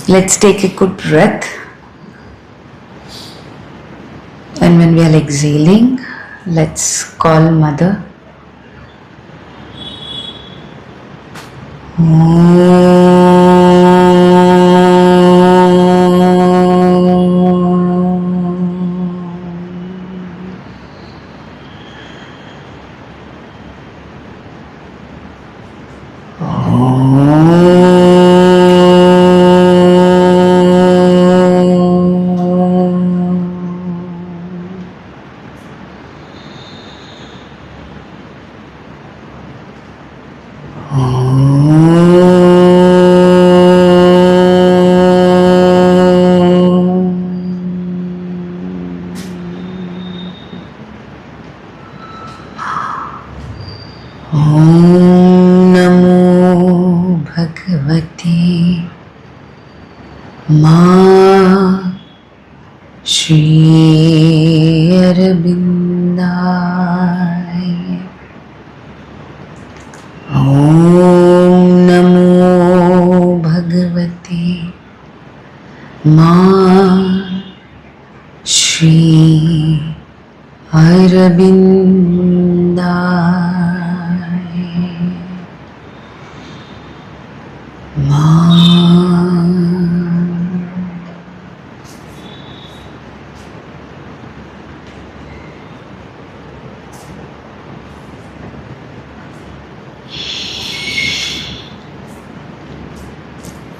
Let's take a good breath. And when we are exhaling, let's call Mother.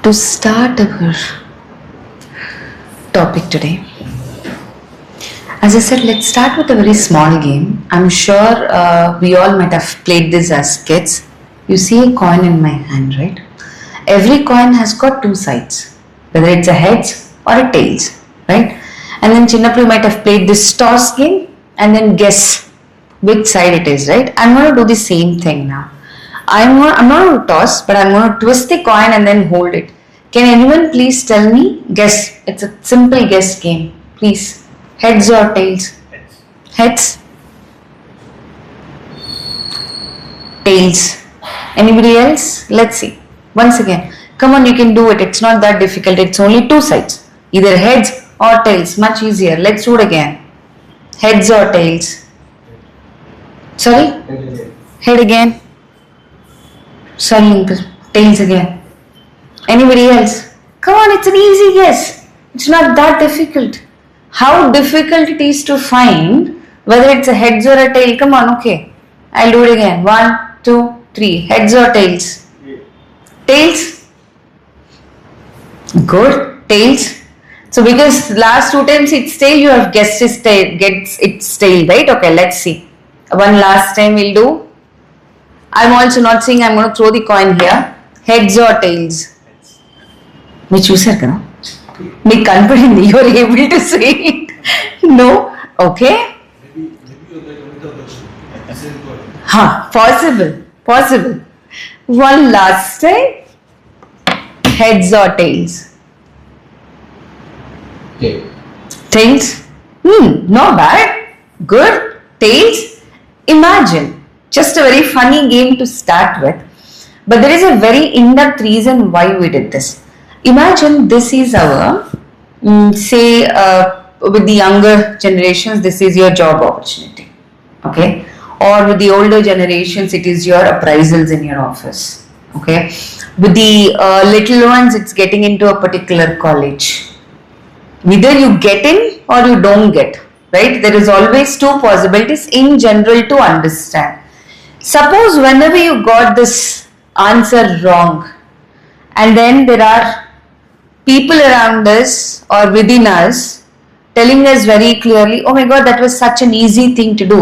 To start our topic today, as I said, let's start with a very small game. I'm sure we all might have played this as kids. You see a coin in my hand, right? Every coin has got two sides, whether it's a heads or a tails, right? And then Chinnappu might have played this toss game and then guess which side it is, right? I'm going to do the same thing now. I'm not going to toss, but I'm going to twist the coin and then hold it. Can anyone please tell me? Guess. It's a simple guess game. Please. Heads or tails? Heads. Tails. Anybody else? Let's see. Once again. Come on, you can do it. It's not that difficult. It's only two sides. Either heads or tails. Much easier. Let's do it again. Heads or tails? Sorry? Head again. Sorry, tails again. Anybody else? Come on, it's an easy guess. It's not that difficult. How difficult it is to find whether it's a heads or a tail. Come on, okay. I'll do it again. 1, 2, 3. Heads or tails? Tails? Good. Tails. So because last two times it's tail, you have guessed its tail, right? Okay, let's see. One last time we'll do. I'm also not saying I'm going to throw the coin here. Heads or tails? Me చూసారు కదా మీకు కనపడింది you are able to say it. No? Okay? Possible. One last time. Heads or tails? Tails? Not bad. Good. Tails? Imagine. Just a very funny game to start with. But there is a very in-depth reason why we did this. Imagine this is our, with the younger generations, this is your job opportunity. Okay? Or with the older generations, it is your appraisals in your office. Okay? With the little ones, it's getting into a particular college. Either you get in or you don't get. Right? There is always two possibilities in general to understand. Suppose whenever you got this answer wrong, and then there are people around us or within us telling us very clearly, oh my God, that was such an easy thing to do.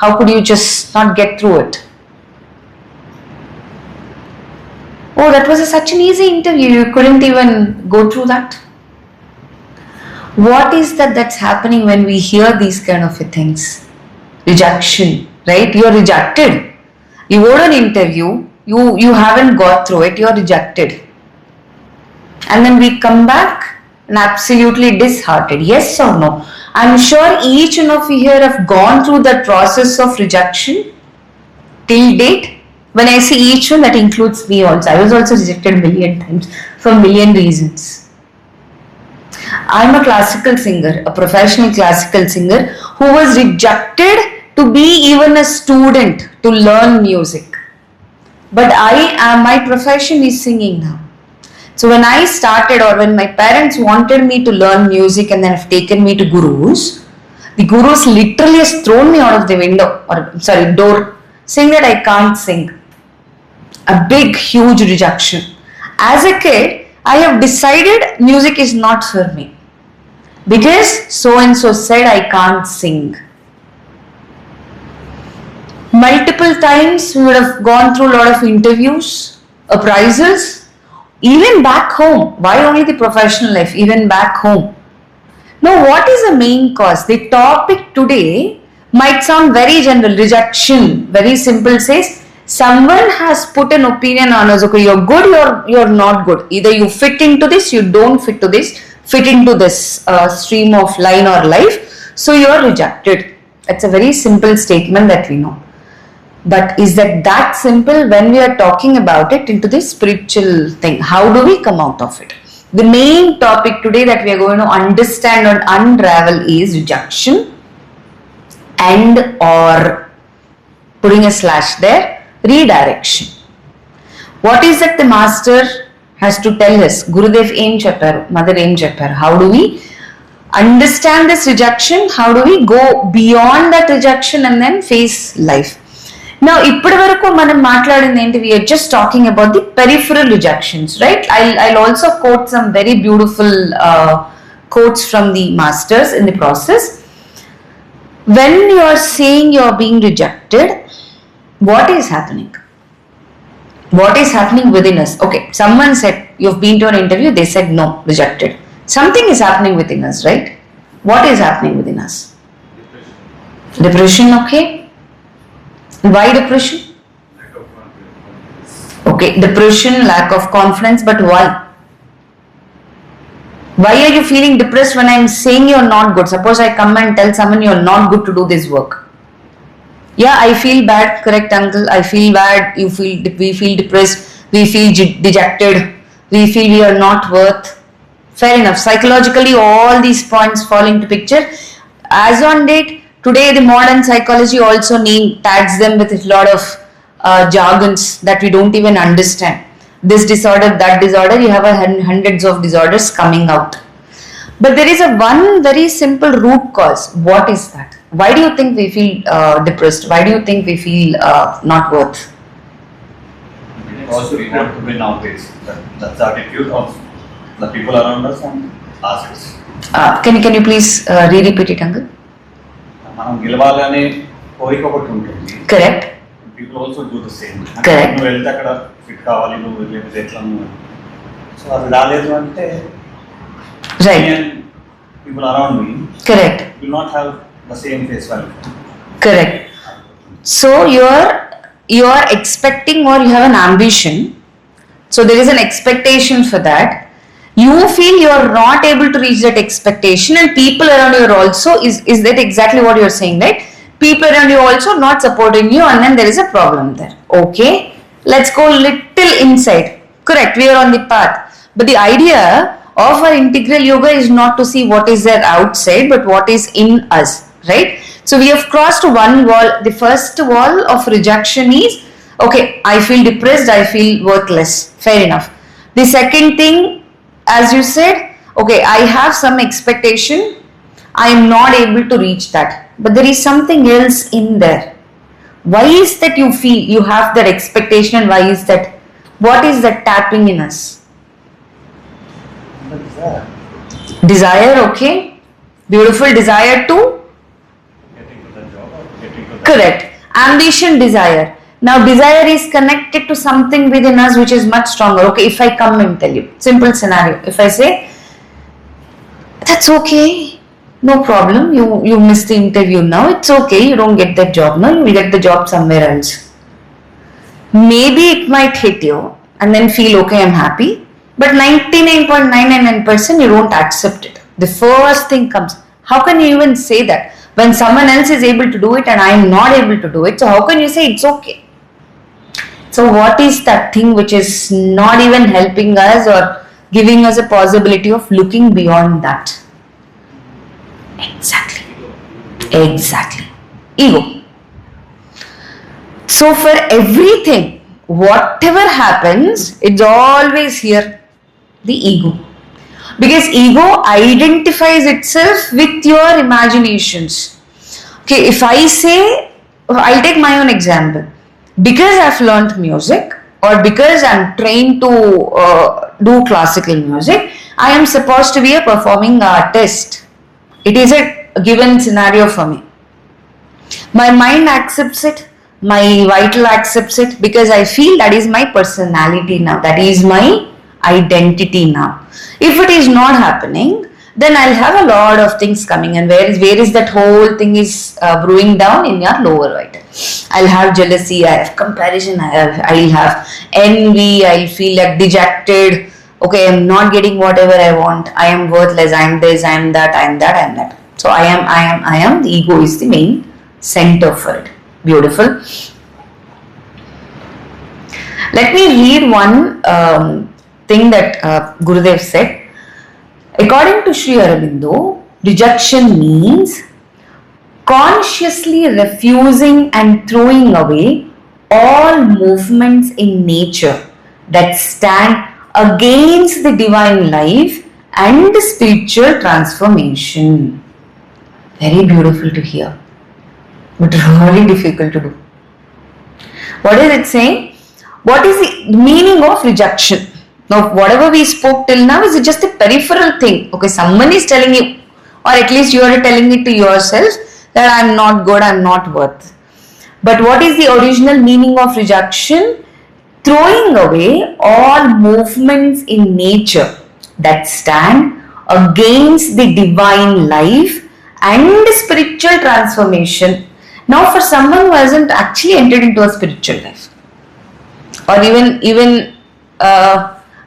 How could you just not get through it? Oh, that was such an easy interview. You couldn't even go through that. What is that's happening when we hear these kind of things? Rejection, right? You're rejected. You wrote an interview. You haven't got through it. You're rejected. And then we come back and absolutely disheartened. Yes or no? I'm sure each one of you here have gone through that process of rejection till date. When I say each one, that includes me also. I was also rejected a million times for a million reasons. I'm a classical singer, a professional classical singer who was rejected to be even a student to learn music. But my profession is singing now. So when I started, or when my parents wanted me to learn music and then have taken me to gurus, the gurus literally has thrown me out of the window, or door, saying that I can't sing. A big, huge rejection. As a kid, I have decided music is not for me because so and so said I can't sing. Multiple times we would have gone through a lot of interviews, appraisals, even back home. Why only the professional life? Even back home. Now, what is the main cause? The topic today might sound very general. Rejection, very simple, says someone has put an opinion on us. Okay, you're good, you're not good. Either you fit into this, you don't fit into this stream of line or life. So you're rejected. It's a very simple statement that we know. But is that simple when we are talking about it into this spiritual thing? How do we come out of it? The main topic today that we are going to understand and unravel is rejection, and or putting a slash there, redirection. What is that the master has to tell us? Gurudev em chepparu, mother em chepparu. How do we understand this rejection? How do we go beyond that rejection and then face life? Now, ఇప్పటి వరకు మనం మాట్లాడింది ఏంటి? We are just talking about the peripheral rejections, right? I'll also quote some very beautiful quotes from the masters in the process. When you are saying you are being rejected, what is happening? What is happening within us? Okay, someone said you've been to an interview, they said no, rejected. Something is happening within us, right? What is happening within us? Depression, okay. Why depression? Lack of confidence. Okay, depression, lack of confidence, but why? Why are you feeling depressed when I'm saying you're not good? Suppose I come and tell someone you're not good to do this work. Yeah, I feel bad, correct uncle, I feel bad, we feel depressed, we feel dejected, we feel we are not worth. Fair enough, psychologically all these points fall into picture. As on date, today the modern psychology also tags them with a lot of jargons that we don't even understand. This disorder, that disorder, you have hundreds of disorders coming out. But there is one very simple root cause. What is that? Why do you think we feel depressed? Why do you think we feel not worth? Also, we want to win always. That's the attitude of the people around us and ourselves. Can you please repeat it, uncle? మనం గెలవాలనే కోరిక ఒకటి ఉంటుంది. Correct. People also do the same. Correct. నువ్వు వెళ్తే అక్కడ fit కావాలి, నువ్వు లేకపోతే ఎట్లా నువ్వు. సో అది రాలేదు అంటే Right. People around me. Correct. Will not have the same face value. Correct. So you are expecting, or you have an ambition. So there is an expectation for that. You feel you are not able to reach that expectation, and people around you are also, is that exactly what you are saying, right? People around you also not supporting you, and then there is a problem there. Okay, let's go little inside. Correct, we are on the path, but the idea of our integral yoga is not to see what is there outside, but what is in us, right? So we have crossed one wall. The first wall of rejection is, okay, I feel depressed, I feel worthless. Fair enough. The second thing, as you said, okay, I have some expectation, I am not able to reach that, but there is something else in there. Why is that you feel you have that expectation, and why is that? What is that tapping in us? Desire, okay, beautiful desire to Getting to the job or getting to the correct. Ambition, desire. Now desire is connected to something within us which is much stronger. Okay, if I come and tell you, simple scenario, if I say, that's okay, no problem, you missed the interview now, it's okay, you don't get that job now, you will get the job somewhere else. Maybe it might hit you and then feel, okay, I'm happy, but 99.999% you don't accept it. The first thing comes, how can you even say that when someone else is able to do it and I am not able to do it? So how can you say it's okay? So what is that thing which is not even helping us or giving us a possibility of looking beyond that? Exactly. Exactly. Ego. So for everything, whatever happens, it's always here, the ego. Because ego identifies itself with your imaginations. Okay, if I say, I'll take my own example. Because I've learned music or because I'm trained to do classical music, I am supposed to be a performing artist. It is a given scenario for me. My mind accepts it, my vital accepts it because I feel that is my personality now, that is my identity now. If it is not happening, then I'll have a lot of things coming, and where is that whole thing is brewing down in your lower vital. I'll have jealousy, I have comparison, I'll have envy, I'll feel like dejected. Okay, I'm not getting whatever I want. I am worthless. I am this. I am that. I am that. I am that. So I am. The ego is the main center for it. Beautiful. Let me read one thing that Gurudev said. According to Sri Aurobindo, rejection means consciously refusing and throwing away all movements in nature that stand against the divine life and the spiritual transformation. Very beautiful to hear, but really difficult to do. What is it saying? What is the meaning of rejection? Now, whatever we spoke till now is just a peripheral thing. Okay, someone is telling you, or at least you are telling it to yourself that I am not good, I am not worth. But what is the original meaning of rejection? Throwing away all movements in nature that stand against the divine life and spiritual transformation. Now, for someone who hasn't actually entered into a spiritual life, or even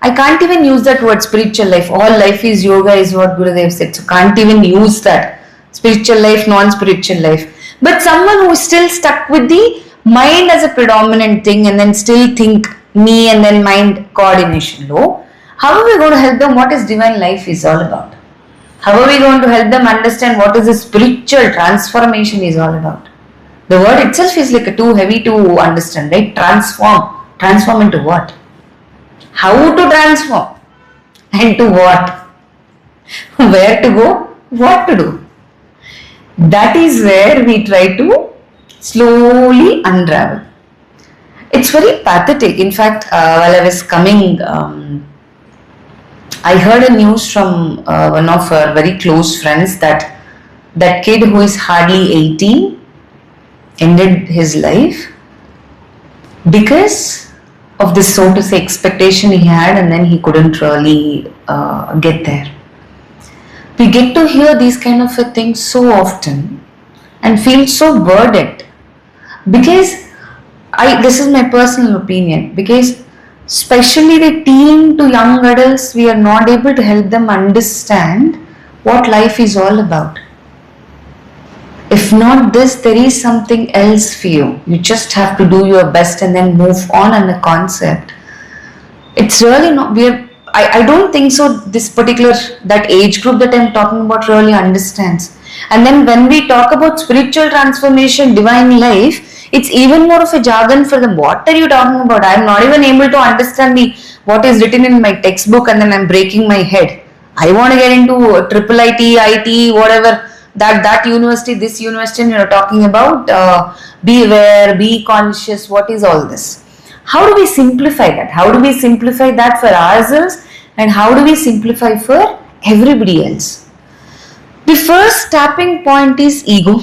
I can't even use that word spiritual life. All life is yoga is what Gurudev said. So can't even use that. Spiritual life, non-spiritual life. But someone who is still stuck with the mind as a predominant thing and then still think me and then mind coordination low. How are we going to help them what is divine life is all about? How are we going to help them understand what is the spiritual transformation is all about? The word itself is like too heavy to understand, right? Transform. Transform into what? How to transform? And to what? Where to go? What to do? That is where we try to slowly unravel. It's very pathetic. In fact, while I was coming, I heard a news from one of our very close friends that that kid who is hardly 18 ended his life because of this, so to say, expectation he had, and then he couldn't really get there. We get to hear these kind of things so often and feel so burdened because this is my personal opinion, because especially the teen to young adults, we are not able to help them understand what life is all about. If not this, there is something else for you. You just have to do your best and then move on a concept. It's really not, I don't think so this particular, that age group that I'm talking about really understands. And then when we talk about spiritual transformation, divine life, it's even more of a jargon for them. What are you talking about? I'm not even able to understand what is written in my textbook, and then I'm breaking my head. I want to get into triple IT, IT, whatever, that university, this university, you're talking about, be aware, be conscious, what is all this? How do we simplify that? How do we simplify that for ourselves, and how do we simplify for everybody else? The first tapping point is ego.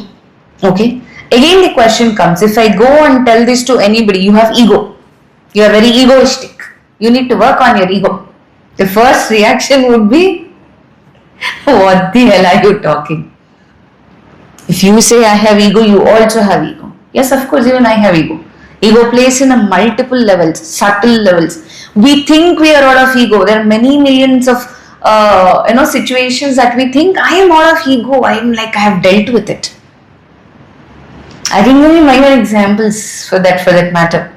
Okay. Again the question comes, if I go and tell this to anybody, you have ego. You are very egoistic. You need to work on your ego. The first reaction would be, what the hell are you talking? If you say I have ego, you also have ego. Yes, of course, even I have ego. Ego plays in a multiple levels, subtle levels. We think we are out of ego. There are many millions of situations that we think I am out of ego. I have dealt with it. I can give you minor examples for that matter.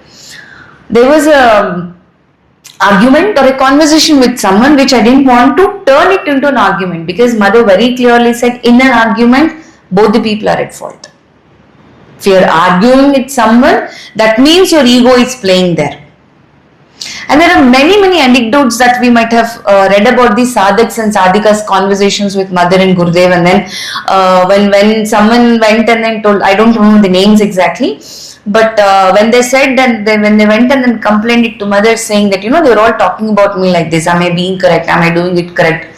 There was a argument or a conversation with someone which I didn't want to turn it into an argument, because mother very clearly said in an argument both the people are at fault. If you are arguing with someone, that means your ego is playing there. And there are many anecdotes that we might have read about the sadhaks and sadhikas conversations with mother and Gurudev, and then when someone went and then told, I don't remember the names exactly, but when they said that when they went and then complained it to mother, saying that they're all talking about me like this, am I being correct, am I doing it correct?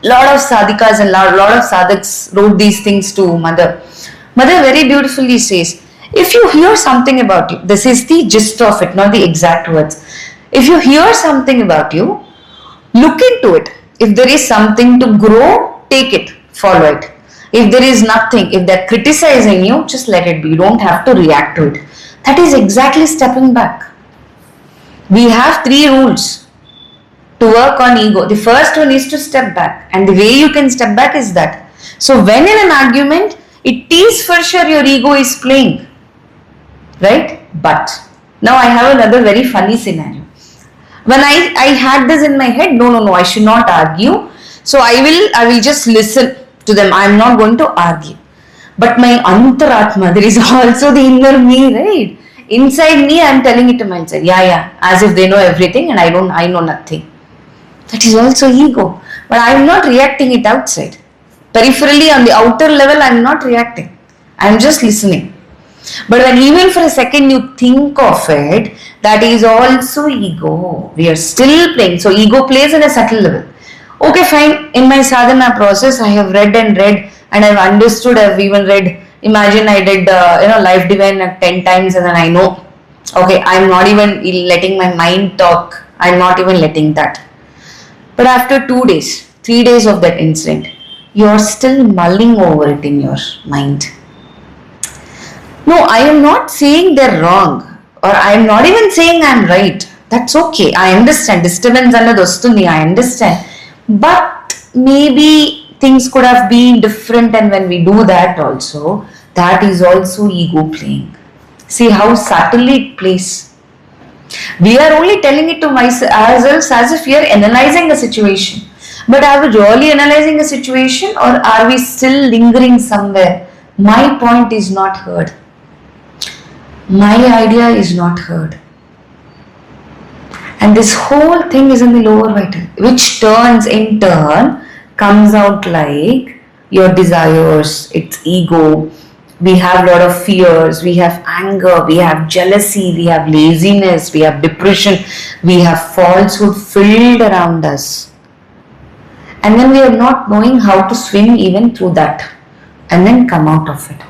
Lot of sadhikas and lot of sadhaks wrote these things to mother. Mother very beautifully says, if you hear something about you, this is the gist of it, not the exact words. If you hear something about you, look into it. If there is something to grow, take it, follow it. If there is nothing, if they're criticizing you, just let it be. You don't have to react to it. That is exactly stepping back. We have 3 rules to work on ego. The first one is to step back, and the way you can step back is that. So when in an argument, it is for sure your ego is playing, right? But now I have another very funny scenario. When I had this in my head, no, I should not argue. So I will just listen to them. I am not going to argue. But my antaratma, there is also the inner me, right? Inside me, I am telling it to myself, yeah, as if they know everything and I know nothing. That is also ego. But I am not reacting it outside. Peripherally, on the outer level, I am not reacting. I am just listening. But when even for a second you think of it, that is also ego. We are still playing. So ego plays in a subtle level. Okay, fine. In my sadhana process, I have read and I've understood. I've even read. Imagine I did Life Divine 10 times, and then I know. Okay, I'm not even letting my mind talk. I'm not even letting that. But after 2 days, 3 days of that incident, you're still mulling over it in your mind. No, I am not saying they're wrong, or I am not even saying I'm right. That's okay. I understand. Disturbance annadu vastundi. I understand. But maybe things could have been different, and when we do that also, that is also ego playing. See how subtly it plays. We are only telling it to ourselves as if we are analyzing a situation. But are we really analyzing a situation, or are we still lingering somewhere? My point is not heard. My idea is not heard. And this whole thing is in the lower vital, which turns in turn, comes out like your desires, it's ego. We have a lot of fears, we have anger, we have jealousy, we have laziness, we have depression, we have falsehood filled around us. And then we are not knowing how to swim even through that and then come out of it.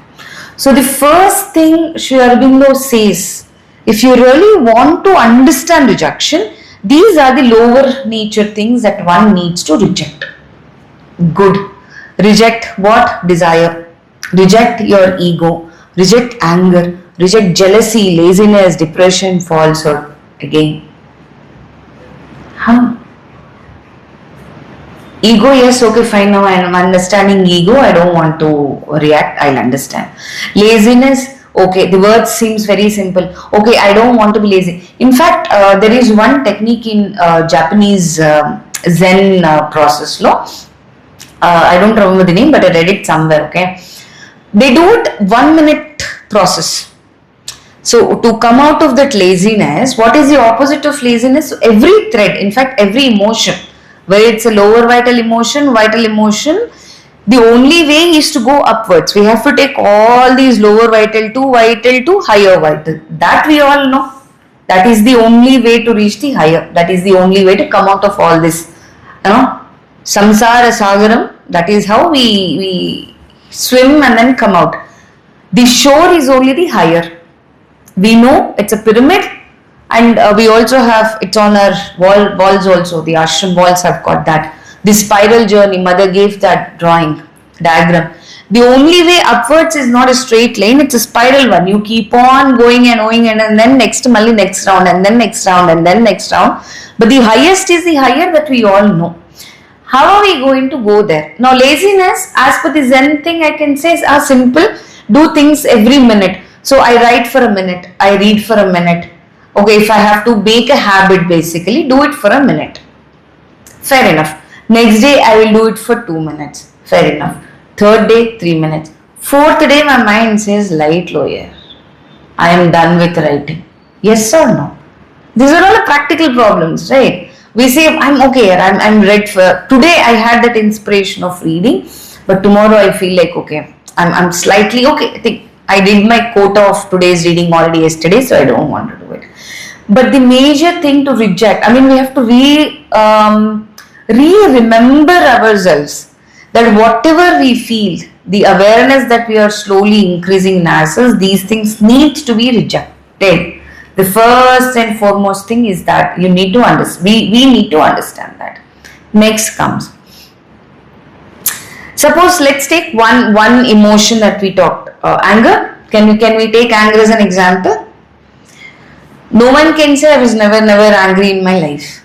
So the first thing Sri Aurobindo says, if you really want to understand rejection, these are the lower nature things that one needs to reject. Good. Reject what? Desire. Reject your ego. Reject anger. Reject jealousy, laziness, depression, falsehood. Again. How? Ego, yes, okay, fine, now I am understanding ego, I don't want to react, I'll understand. Laziness, okay, the word seems very simple. Okay, I don't want to be lazy. In fact, there is one technique in Japanese Zen process law. I don't remember the name, but I read it somewhere, okay. They do it 1 minute process. So to come out of that laziness, what is the opposite of laziness? So every thread, in fact, every emotion, whether it's a lower vital emotion, the only way is to go upwards. We have to take all these lower vital to higher vital. That we all know. That is the only way to reach the higher. That is the only way to come out of all this. Samsara sagaram. That is how we swim and then come out. The shore is only the higher. We know it's a pyramid. And we also have, it's on our walls also, the ashram walls have got that. The spiral journey, mother gave that diagram. The only way upwards is not a straight line, it's a spiral one. You keep on going and then next round and then next round and then next round. But the highest is the higher that we all know. How are we going to go there? Now laziness, as per the Zen thing, I can say is simple. Do things every minute. So I write for a minute, I read for a minute. Okay, if I have to make a habit, basically do it for a minute. Fair enough. Next day I will do it for 2 minutes. Fair enough. Third day, 3 minutes. Fourth day my mind says light lawyer. I am done with writing. Yes or no? These are all the practical problems, right? We say I'm okay, I'm read for today. I had that inspiration of reading, but tomorrow I feel like okay, I'm slightly okay. I think I did my quota of today's reading already yesterday, so I don't want to do it. But the major thing to reject, I mean, we have to remember ourselves that whatever we feel, the awareness that we are slowly increasing in ourselves, these things need to be rejected. The first and foremost thing is that you need to understand. We need to understand that. Next comes. Suppose let's take one emotion that we talked. Anger. Can we take anger as an example? No one can say I was never angry in my life.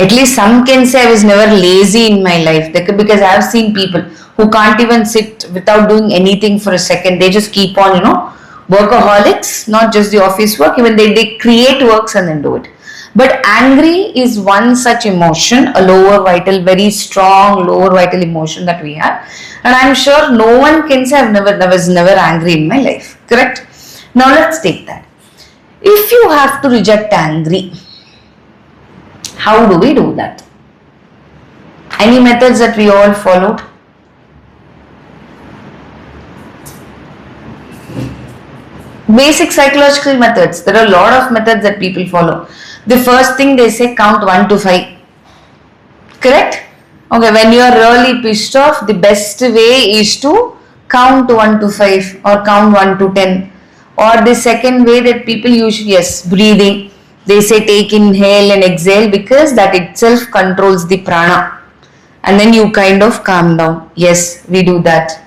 At least some can say I was never lazy in my life, because I have seen people who can't even sit without doing anything for a second. They just keep on, workaholics, not just the office work, even they create works and then do it. But angry is one such emotion, a lower vital, very strong lower vital emotion that we have. And I'm sure no one can say I was never angry in my life. Correct? Now let's take that. If you have to reject angry, how do we do that? Any methods that we all followed? Basic psychological methods. There are a lot of methods that people follow. The first thing they say, count 1 to 5. Correct? Okay, when you are really pissed off, the best way is to count 1 to 5 or count 1 to 10. Or the second way that people usually, yes, breathing. They say take inhale and exhale because that itself controls the prana. And then you kind of calm down. Yes, we do that.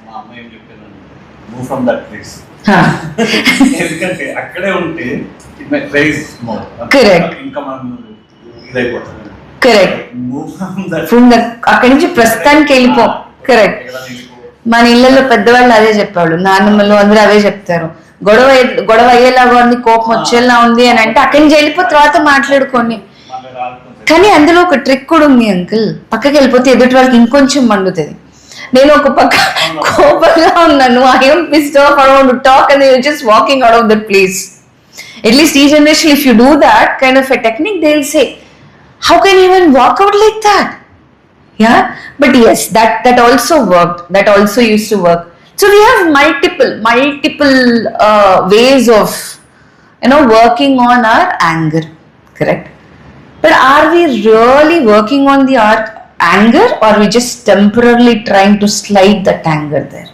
Move from that place. ఎందుకంటే అక్కడే ఉంటే it may rise more correct ఇంకా మనం ఇదైపోతుంది correct from that అక్కడి నుంచి ప్రస్తుతానికి వెళ్ళిపో correct మన ఇళ్లలో పెద్దవాళ్ళు అదే చెప్పాడు నాన్నమ్మలు అందరూ అవే చెప్తారు గొడవ అయ్యేలాగా ఉంది కోపం వచ్చేలా ఉంది అని అంటే అక్కడి నుంచి వెళ్ళిపో తర్వాత మాట్లాడుకోండి కానీ అందులో ఒక ట్రిక్ కూడా ఉంది అంకుల్ పక్కకి వెళ్ళిపోతే ఎదుటి వాళ్ళకి ఇంకొంచెం మండుతుంది నేను ఒక పక్క కోపంగా ఉన్నాను I'm pissed off I want to talk and your just walking out of that place at least ఈ generation if you do that kind of a technique they will say how can you even walk out like that but yes that also worked, that also used to work. So we have multiple ways of working on our anger, correct? But are we really working on the anger, or are we just temporarily trying to slide that anger there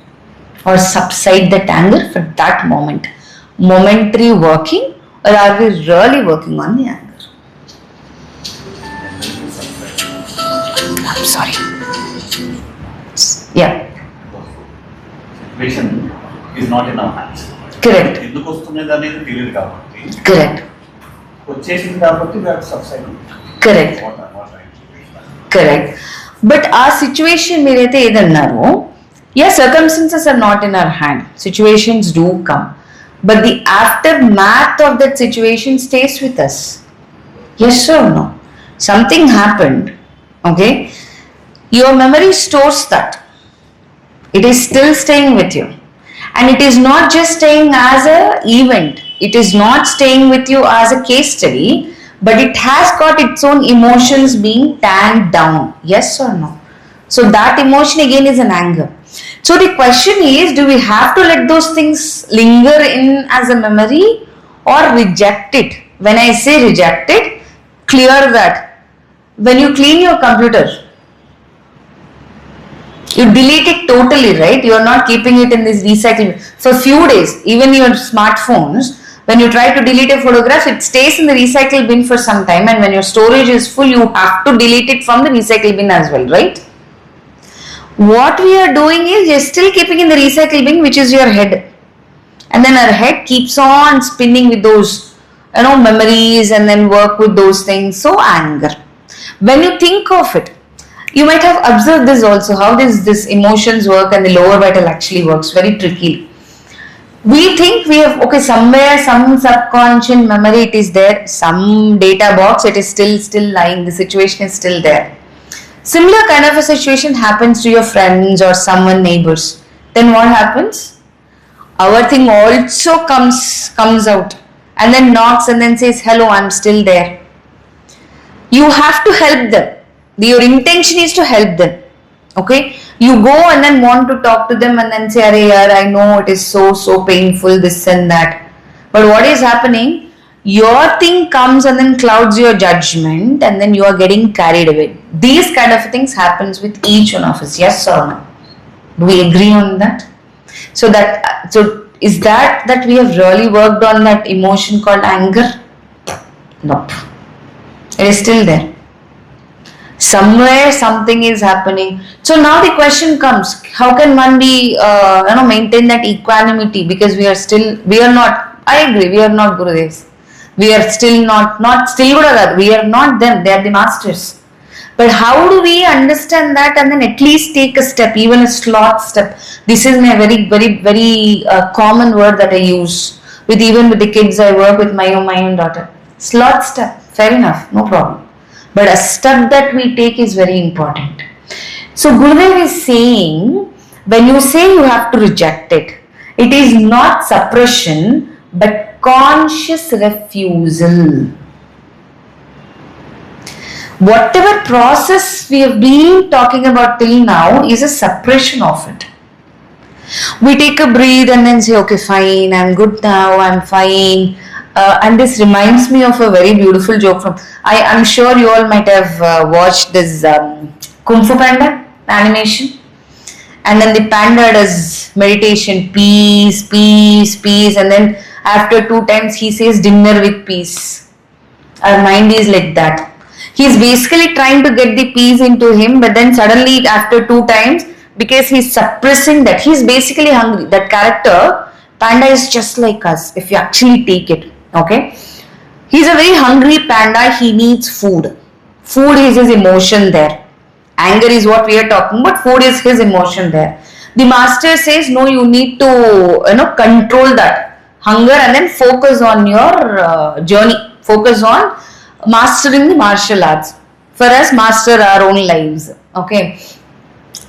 or subside that anger for that momentary working, or are we really working on the anger? I'm sorry. Yeah. Situation is not in our hands. Correct. ఎందుకు వస్తున్నది అనేది తెలియదు కాబట్టి. Correct. వచ్చేసింది కాబట్టి we have to subside. Correct. Correct. But our situation మీరైతే ఏదన్నారు, yeah, circumstances are not in our hand. Situations do come. But the aftermath of that situation stays with us. Yes or no? Something happened. Okay? Your memory stores that. It is still staying with you. And it is not just staying as an event. It is not staying with you as a case study, but it has got its own emotions being tamped down. Yes or no? So that emotion again is an anger. So the question is, do we have to let those things linger in as a memory or reject it? When I say reject it, clear that. When you clean your computer, you delete it totally, right? You are not keeping it in this recycle for few days. Even your smartphones, when you try to delete a photograph, it stays in the recycle bin for some time, and when your storage is full, you have to delete it from the recycle bin as well, right? What we are doing is we are still keeping in the recycle bin, which is your head, and then our head keeps on spinning with those memories and then work with those things. So anger, when you think of it, you might have observed this also, how this emotions work and the lower vital actually works very tricky. We think we have, okay, somewhere, some subconscious memory it is there, some data box it is still lying, the situation is still there. Similar kind of a situation happens to your friends or someone, neighbors. Then what happens? Our thing also comes out and then knocks and then says, hello, I'm still there. You have to help them. Your intention is to help them. Okay? You go and then want to talk to them and then say, Arey yaar, I know it is so painful, this and that. But what is happening? Your thing comes and then clouds your judgment and then you are getting carried away. These kind of things happens with each one of us. Yes or no? Do we agree on that? So is that we have really worked on that emotion called anger? No. It is still there. Somewhere something is happening. So now the question comes, how can one be maintain that equanimity? Because we are not, I agree, we are not Gurudevs. We are still not still Gurudevs. We are not them, they are the masters. But how do we understand that and then at least take a step, even a sloth step? This is my very common word that I use even with the kids I work with, my own daughter. Sloth step, fair enough, no problem. But a step that we take is very important. So Gurudev is saying, when you say you have to reject it, it is not suppression, but conscious refusal. Whatever process we have been talking about till now is a suppression of it. We take a breath and then say, okay, fine, I'm good now, I'm fine. And this reminds me of a very beautiful joke from, I'm sure you all might have watched this Kung Fu Panda animation. And then the panda does meditation, peace, peace, peace. And then after 2 times he says dinner with peace. Our mind is like that. He's basically trying to get the peace into him, but then suddenly after 2 times, because he's suppressing that, he's basically hungry. That character, panda, is just like us if you actually take it. Okay, he's a very hungry panda. He needs food. Food is his emotion there. Anger is what we are talking about. Food is his emotion there. The master says, no, you need to control that hunger and then focus on your journey. Focus on mastering the martial arts. For us, master our own lives. Okay.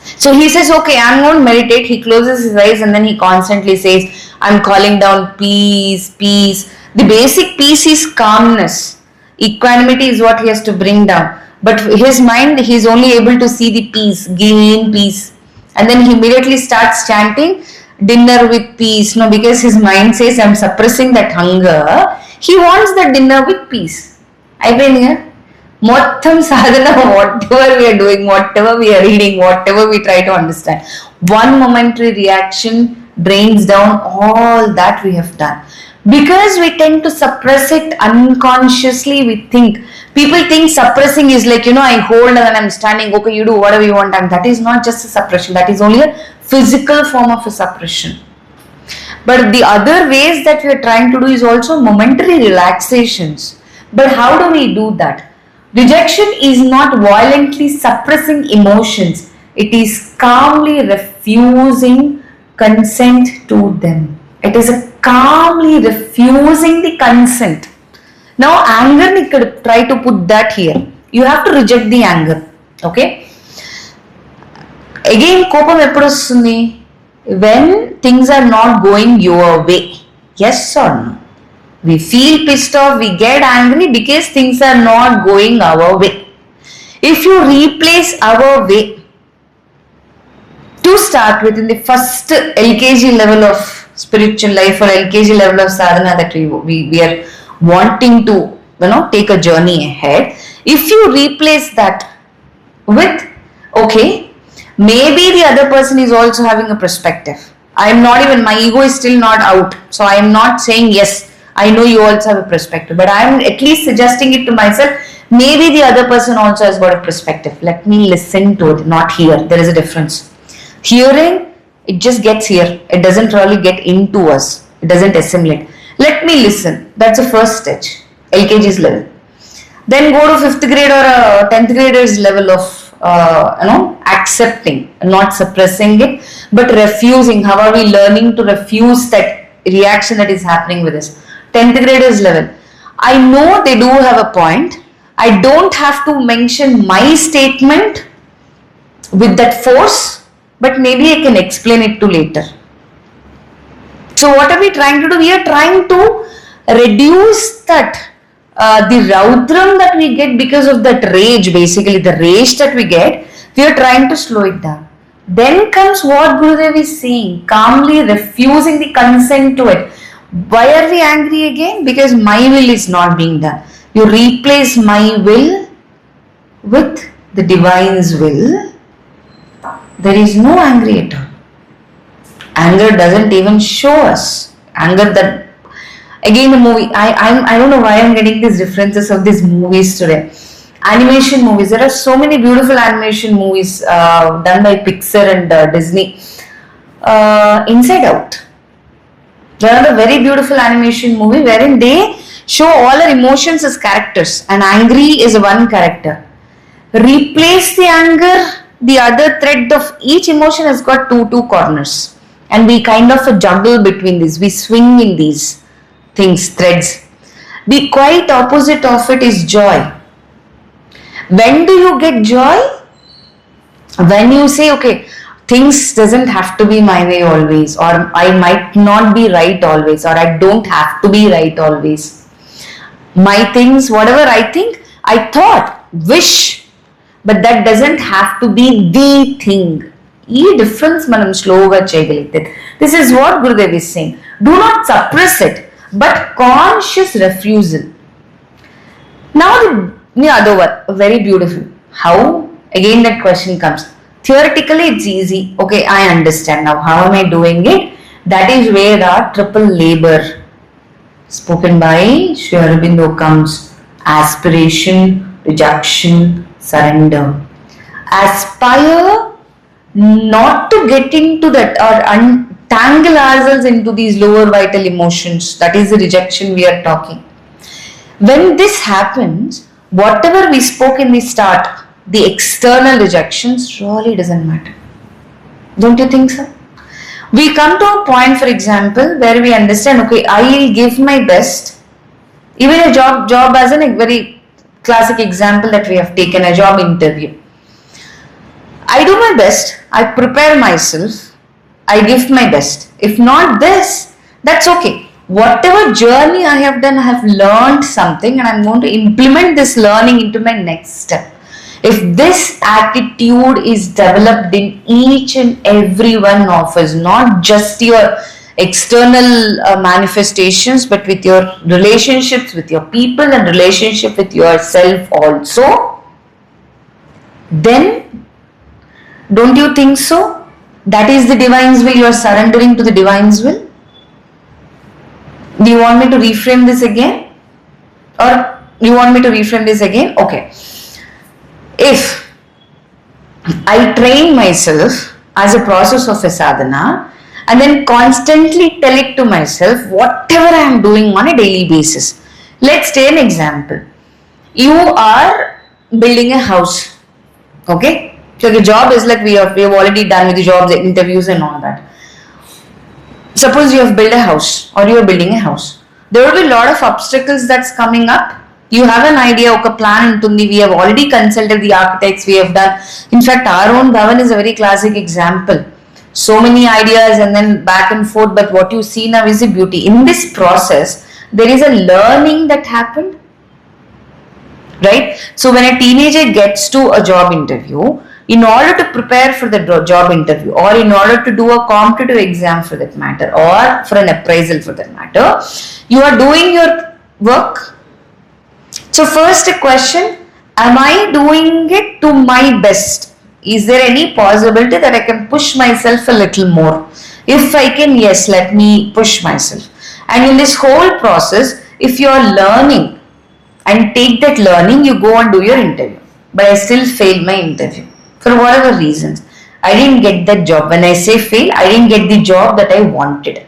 So he says, okay, I'm going to meditate. He closes his eyes and then he constantly says, I'm calling down peace, peace. The basic peace is calmness. Equanimity is what he has to bring down. But his mind, he is only able to see the peace, gain peace. And then he immediately starts chanting dinner with peace. No, because his mind says, I'm suppressing that hunger. He wants the dinner with peace. I've been here. Mottham sadhana, whatever we are doing, whatever we are reading, whatever we try to understand, one momentary reaction drains down all that we have done. Because we tend to suppress it unconsciously, people think suppressing is like, I hold and then I'm standing, okay, you do whatever you want, and that is not just a suppression, that is only a physical form of a suppression. But the other ways that we are trying to do is also momentary relaxations. But how do we do that? Rejection is not violently suppressing emotions. It is calmly refusing consent to them. It is a calmly refusing the consent. Now anger, we could try to put that here. You have to reject the anger. Okay? Again, kopam eppudu vastundi? When things are not going your way. Yes or no? We feel pissed off, we get angry because things are not going our way. If you replace our way, to start with, in the first LKG level of spiritual life or LKG level of sadhana that we are wanting to take a journey ahead, if you replace that with, okay, maybe the other person is also having a perspective. My ego is still not out. So I am not saying yes, I know you also have a perspective, but I am at least suggesting it to myself. Maybe the other person also has got a perspective. Let me listen to it, not hear. There is a difference. Hearing, it just gets here. It doesn't really get into us. It doesn't assimilate. Let me listen. That's the first stage, LKG's level. Then go to 5th grade or a 10th grader's level of accepting, not suppressing it, but refusing. How are we learning to refuse that reaction that is happening with us. 10th graders level. I know they do have a point. I don't have to mention my statement with that force, but maybe I can explain it to later. So what are we trying to do? We are trying to reduce that the raudram that we get because of that rage, basically the rage that we get, we are trying to slow it down. Then comes what Gurudev is saying, calmly refusing the consent to it. Why are we angry again? Because my will is not being done. You replace my will with the divine's will. There is no angry at all. Anger doesn't even show us. Anger that, again the movie, I don't know why I'm getting these references of these movies today. Animation movies, there are so many beautiful animation movies done by Pixar and Disney. Inside Out. There are a very beautiful animation movie wherein they show all our emotions as characters and angry is one character. Replace the anger, the other thread of each emotion has got two corners. And we kind of juggle between these. We swing in these things, threads. The quite opposite of it is joy. When do you get joy? When you say, okay, things doesn't have to be my way always, or I might not be right always, or I don't have to be right always. My things, whatever I think, I thought, wish, but that doesn't have to be the thing. ఈ difference మనం స్లోగా చేయగలిగితే, this is what Gurudev is saying. Do not suppress it, but conscious refusal. Now the other one, very beautiful. How? Again that question comes. Theoretically it's easy. Okay, I understand now. How am I doing it? That is where our triple labor spoken by Sri Aurobindo comes. Aspiration, rejection, surrender. Aspire not to get into that or untangle ourselves into these lower vital emotions. That is the rejection we are talking. When this happens, whatever we spoke in the start, the external rejections really doesn't matter. Don't you think so? We come to a point, for example, where we understand, okay, I will give my best. Even a job as a very classic example that we have taken, a job interview. I do my best, I prepare myself, I give my best. If not this, that's okay. Whatever journey I have done, I have learned something and I'm going to implement this learning into my next step. If this attitude is developed in each and every one of us, not just your external manifestations, but with your relationships with your people and relationship with yourself also, then don't you think so? That is the divine's will. You are surrendering to the divine's will. Do you want me to reframe this again? Or you want me to reframe this again? Okay. If I train myself as a process of a sadhana and then constantly tell it to myself whatever I am doing on a daily basis. Let's take an example. You are building a house. Okay? So the job is like we have already done with the jobs, the interviews and all that. Suppose you have built a house or you are building a house. There will be a lot of obstacles that's coming up. You have an idea, okay, plan untundi. We have already consulted the architects, we have done. In fact, our own Bhavan is a very classic example. So many ideas and then back and forth, but what you see now is the beauty. In this process, there is a learning that happened. Right? So when a teenager gets to a job interview, in order to prepare for the job interview or in order to do a competitive exam for that matter or for an appraisal for that matter, you are doing your work. So first a question, am I doing it to my best? Is there any possibility that I can push myself a little more? If I can, yes, let me push myself. And in this whole process, if you are learning and take that learning, you go and do your interview. But I still failed my interview. For whatever reasons, I didn't get that job. When I say fail, I didn't get the job that I wanted.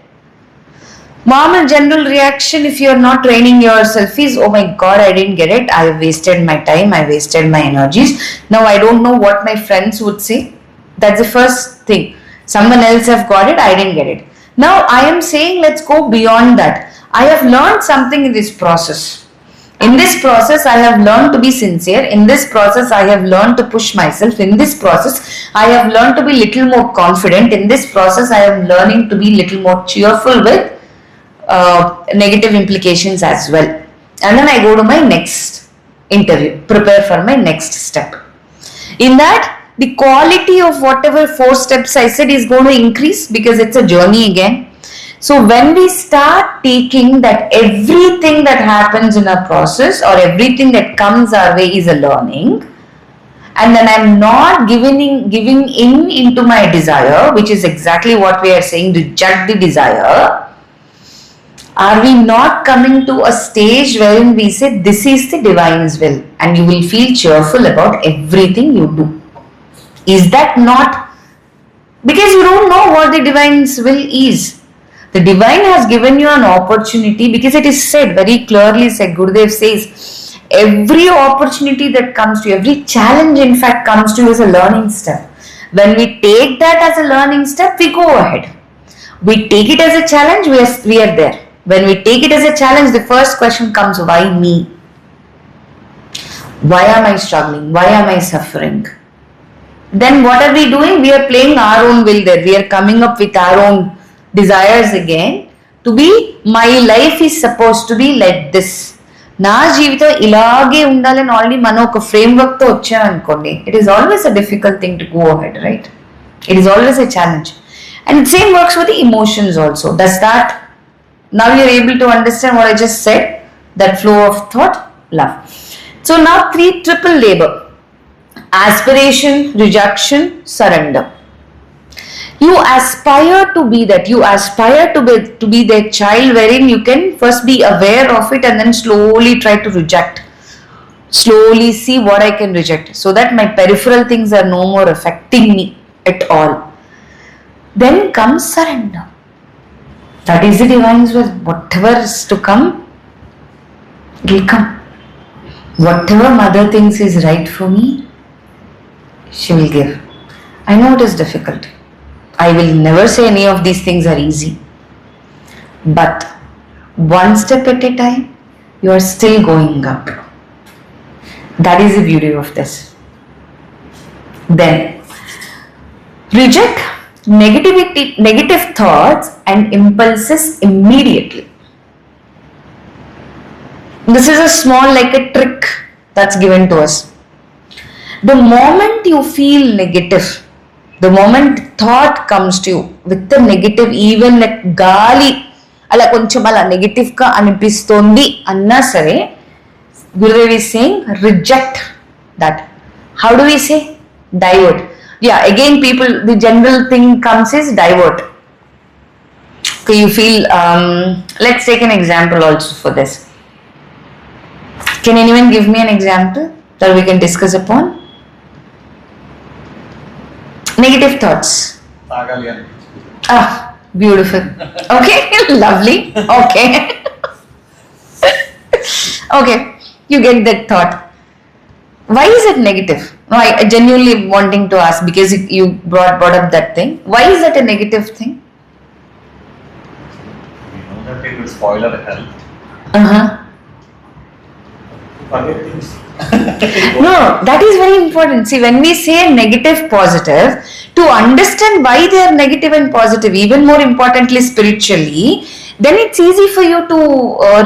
Normal general reaction if you are not training yourself is, oh my god, I didn't get it. I wasted my time. I wasted my energies. Now I don't know what my friends would say. That's the first thing. Someone else have got it. I didn't get it. Now I am saying let's go beyond that. I have learned something in this process. In this process, I have learned to be sincere. In this process, I have learned to push myself. In this process, I have learned to be little more confident. In this process, I am learning to be little more cheerful with negative implications as well. And then I go to my next interview, prepare for my next step. In that, the quality of whatever 4 steps I said is going to increase because it's a journey again. So when we start taking that everything that happens in a process or everything that comes our way is a learning, and then I'm not giving in into my desire, which is exactly what we are saying, reject the desire, are we not coming to a stage wherein we say this is the divine's will and you will feel cheerful about everything you do? Is that not? Because you don't know what the divine's will is. The divine has given you an opportunity because it is said very clearly, said Gurudev says, every opportunity that comes to you, every challenge in fact comes to you as a learning step. When we take that as a learning step, we go ahead. We take it as a challenge, we are there. When we take it as a challenge, the first question comes, why me? Why am I struggling? Why am I suffering? Then what are we doing? We are playing our own will there. We are coming up with our own desires again to be, my life is supposed to be like this. నా జీవితం ఇలాగే ఉండాలని already మనం ఒక framework తో వచ్చామనుకోండి, it is always a difficult thing to go ahead, right? It is always a challenge. And same works with the emotions also. Does that now you are able to understand what I just said? That flow of thought, love. So now 3 triple labor: aspiration, rejection, surrender. You aspire to be that. You aspire to be that child wherein you can first be aware of it and then slowly try to reject. Slowly see what I can reject so that my peripheral things are no more affecting me at all. Then comes surrender. That is the divine's will. Whatever is to come, it will come. Whatever mother thinks is right for me, she will give. I know it is difficult. I will never say any of these things are easy. But one step at a time, you are still going up. That is the beauty of this. Then, reject negative thoughts and impulses immediately. This is a small, like a trick that's given to us. The moment you feel negative, the moment thought comes to you with the negative, even like gali ala koncham ala negative ka anipistondi anna sare, Gurudev is saying reject that. How do we say? Divert. Yeah, again people, the general thing comes is divert. Okay, you feel, let's take an example also for this. Can anyone give me an example that we can discuss upon? Negative thoughts. Ah, beautiful. Okay, lovely. Okay. Okay, you get that thought. Why is it negative? No, I genuinely wanting to ask because you brought up that thing. Why is that a negative thing? We know that it will spoil our health. Forget things. No, that is very important. See, when we say negative, positive, to understand why they are negative and positive, even more importantly spiritually, then it's easy for you to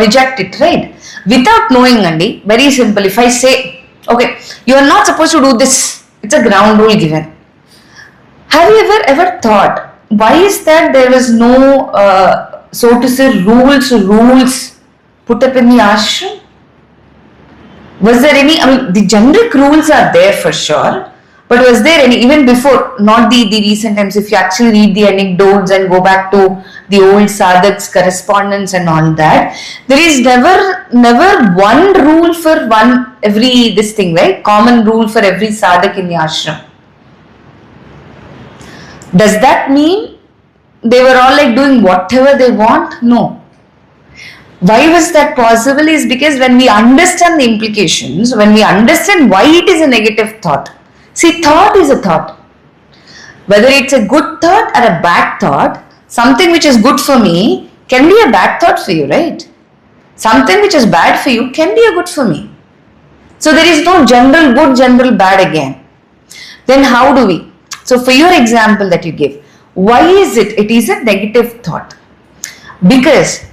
reject it, right? Without knowing, Andy, very simple. If I say, okay, you are not supposed to do this, it's a ground rule given. Have you ever thought, why is that there is no, so to say, rules put up in the ashram? Was there any, I mean, the generic rules are there for sure, but was there any, even before, not the recent times, if you actually read the anecdotes and go back to the old sadhaks correspondence and all that, there is never one rule for every this thing, right? Common rule for every sadhak in the ashram. Does that mean they were all like doing whatever they want? No. Why was that possible is because when we understand the implications, when we understand why it is a negative thought. See, thought is a thought. Whether it's a good thought or a bad thought, something which is good for me can be a bad thought for you, right? Something which is bad for you can be a good for me. So there is no general good, general bad again. Then how do we? So for your example that you give, why is it? It is a negative thought. Because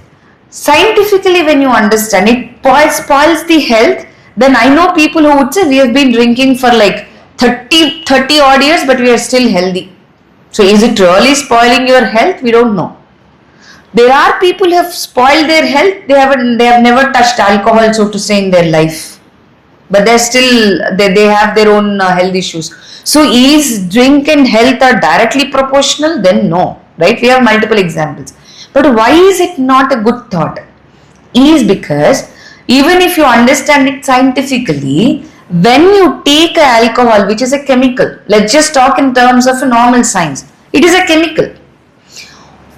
scientifically when you understand it spoils the health, then I know people who would say we have been drinking for like 30 odd years but we are still healthy. So is it really spoiling your health? We don't know. There are people who have spoiled their health. They have never touched alcohol, so to say, in their life, but they have their own health issues. So is drink and health are directly proportional? Then no, right? We have multiple examples. But why is it not a good thought? Is because even if you understand it scientifically, when you take alcohol, which is a chemical, let's just talk in terms of a normal science, it is a chemical.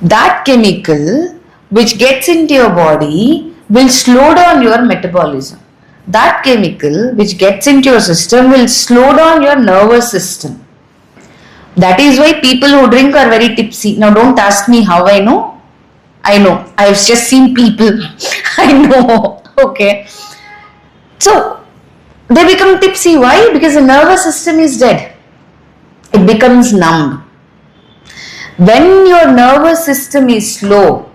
That chemical which gets into your body will slow down your metabolism. That chemical which gets into your system will slow down your nervous system. That is why people who drink are very tipsy. Now don't ask me how I know. I've just seen people. I know. Okay. So they become tipsy. Why? Because the nervous system is dead. It becomes numb. When your nervous system is slow,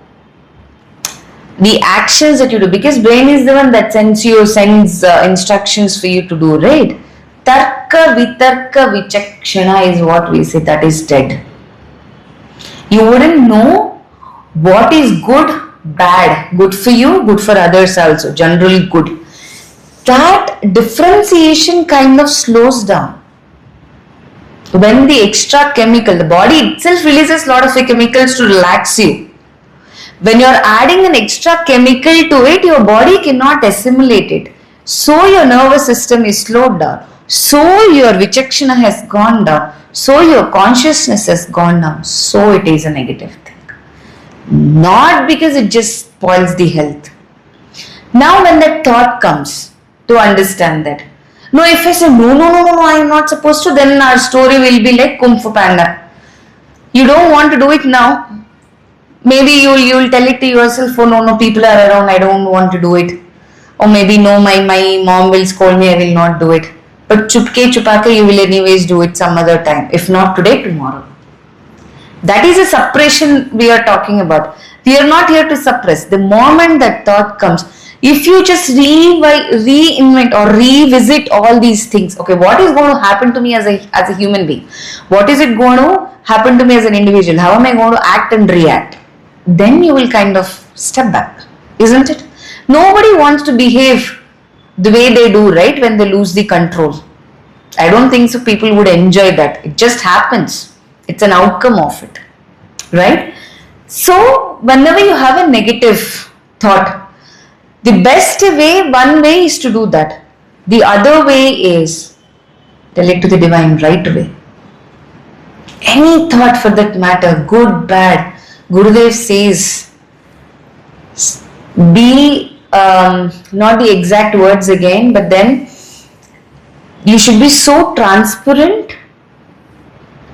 the actions that you do, because brain is the one that sends instructions for you to do, right? Tarka vitarka vichakshana is what we say, that is dead. You wouldn't know what is good, bad, good for you, good for others also, generally good. That differentiation kind of slows down. When the extra chemical, the body itself releases a lot of chemicals to relax you. When you're adding an extra chemical to it, your body cannot assimilate it. So your nervous system is slowed down. So your vichakshana has gone down. So your consciousness has gone down. So it is a negative thing. Not because it just spoils the health. Now when that thought comes, to understand that, no, if I say no, I am not supposed to, then our story will be like Kung Fu Panda. You don't want to do it now. Maybe you will tell it to yourself, oh no, people are around, I don't want to do it. Or maybe no, my mom will scold me, I will not do it. But chupke chupake, you will anyways do it some other time. If not today, tomorrow. That is a suppression we are talking about. We are not here to suppress. The moment that thought comes, if you just reinvent or revisit all these things, okay, what is going to happen to me as a human being? What is it going to happen to me as an individual? How am I going to act and react? Then you will kind of step back, isn't it? Nobody wants to behave the way they do, right, when they lose the control. I don't think so people would enjoy that. It just happens. It's an outcome of it, right? So whenever you have a negative thought, the best way, one way is to do that. The other way is tell it to the divine right away. Any thought for that matter, good, bad, Gurudev says, be, not the exact words again, but then you should be so transparent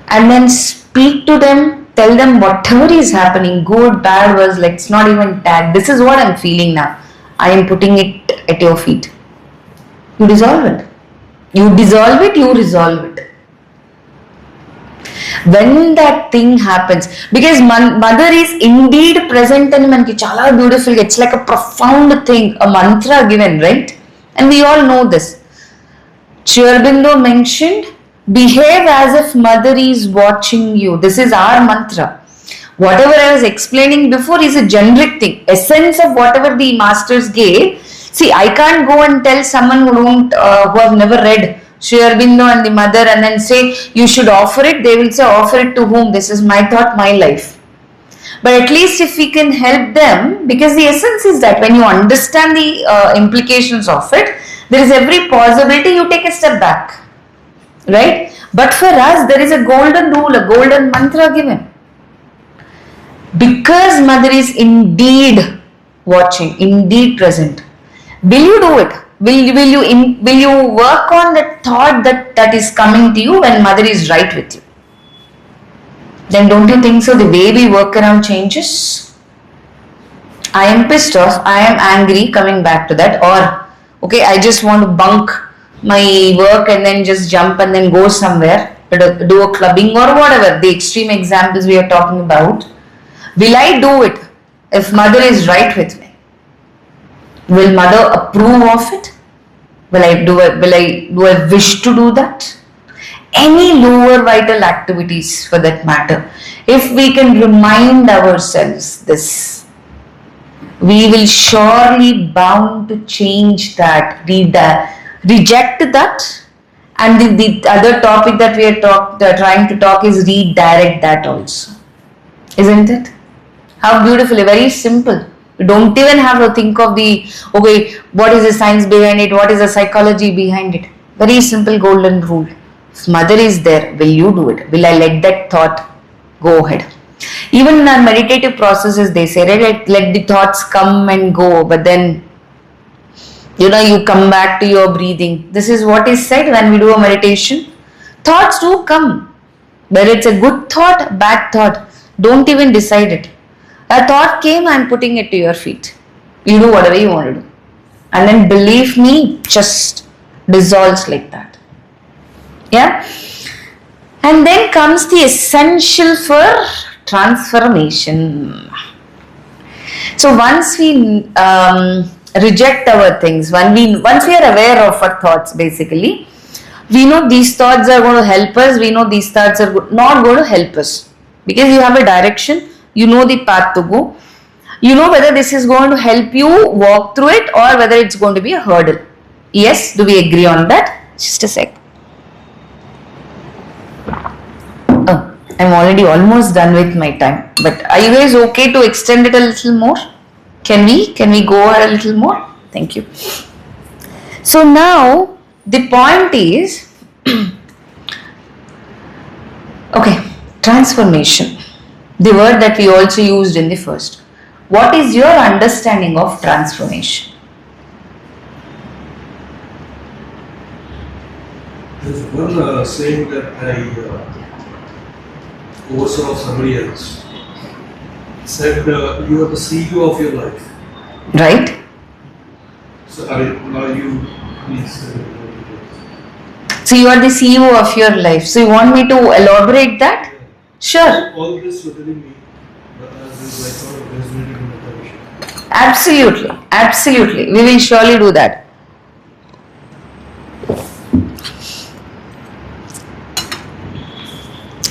and then speak to them, tell them whatever is happening, good, bad, was like, it's not even tagged. This is what I'm feeling now. I am putting it at your feet. You dissolve it. You dissolve it, you resolve it. When that thing happens, because mother is indeed present and manki chala beautiful, it's like a profound thing, a mantra given, right? And we all know this. Aurobindo mentioned, behave as if mother is watching you. This is our mantra. Whatever I was explaining before is a generic thing. Essence of whatever the masters gave. See, I can't go and tell someone who have never read Aurobindo and the mother and then say, you should offer it. They will say, offer it to whom? This is my thought, my life. But at least if we can help them, because the essence is that when you understand the implications of it, there is every possibility you take a step back. Right? But for us, there is a golden rule, a golden mantra given. Because mother is indeed watching, indeed present, will you do it? Will you work on that thought that is coming to you when mother is right with you? Then don't you think so? The way we work around changes. I am pissed off, I am angry, coming back to that, or okay, I just want to bunk my work and then just jump and then go somewhere, do a clubbing or whatever, the extreme examples we are talking about. Will I do it if mother is right with me? Will mother approve of it? Do I wish to do that? Any lower vital activities for that matter. If we can remind ourselves this, we will surely bound to change that, reject that, and the other topic that we are trying to talk is redirect that also. Isn't it? How beautifully, very simple. You don't even have to think of what is the science behind it, what is the psychology behind it. Very simple golden rule. If mother is there, will you do it? Will I let that thought go ahead? Even in our meditative processes, they say, right, let the thoughts come and go, but then, you come back to your breathing. This is what is said when we do a meditation. Thoughts do come, whether it's a good thought, bad thought, don't even decide it. A thought came, I'm putting it to your feet. You do whatever you want to do. And then believe me, just dissolves like that. Yeah? And then comes the essential for transformation. So once we reject our things, once we are aware of our thoughts, basically, we know these thoughts are going to help us, we know these thoughts are not going to help us. Because you have a direction, you know the path to go, you know whether this is going to help you walk through it or whether it's going to be a hurdle. Yes, do we agree on that? Just a sec. Oh, I'm already almost done with my time. But are you guys okay to extend it a little more? Can we go a little more? Thank you. So now the point is, okay, transformation. The word that we also used in the first. What is your understanding of transformation? There's one saying that I oversaw somebody else. Said you are the CEO of your life. Right? So now you please. So you are the CEO of your life. So you want me to elaborate that? Sure. All this you're telling me, but is like sort of resonating in the conversation. Absolutely. Absolutely. We will surely do that.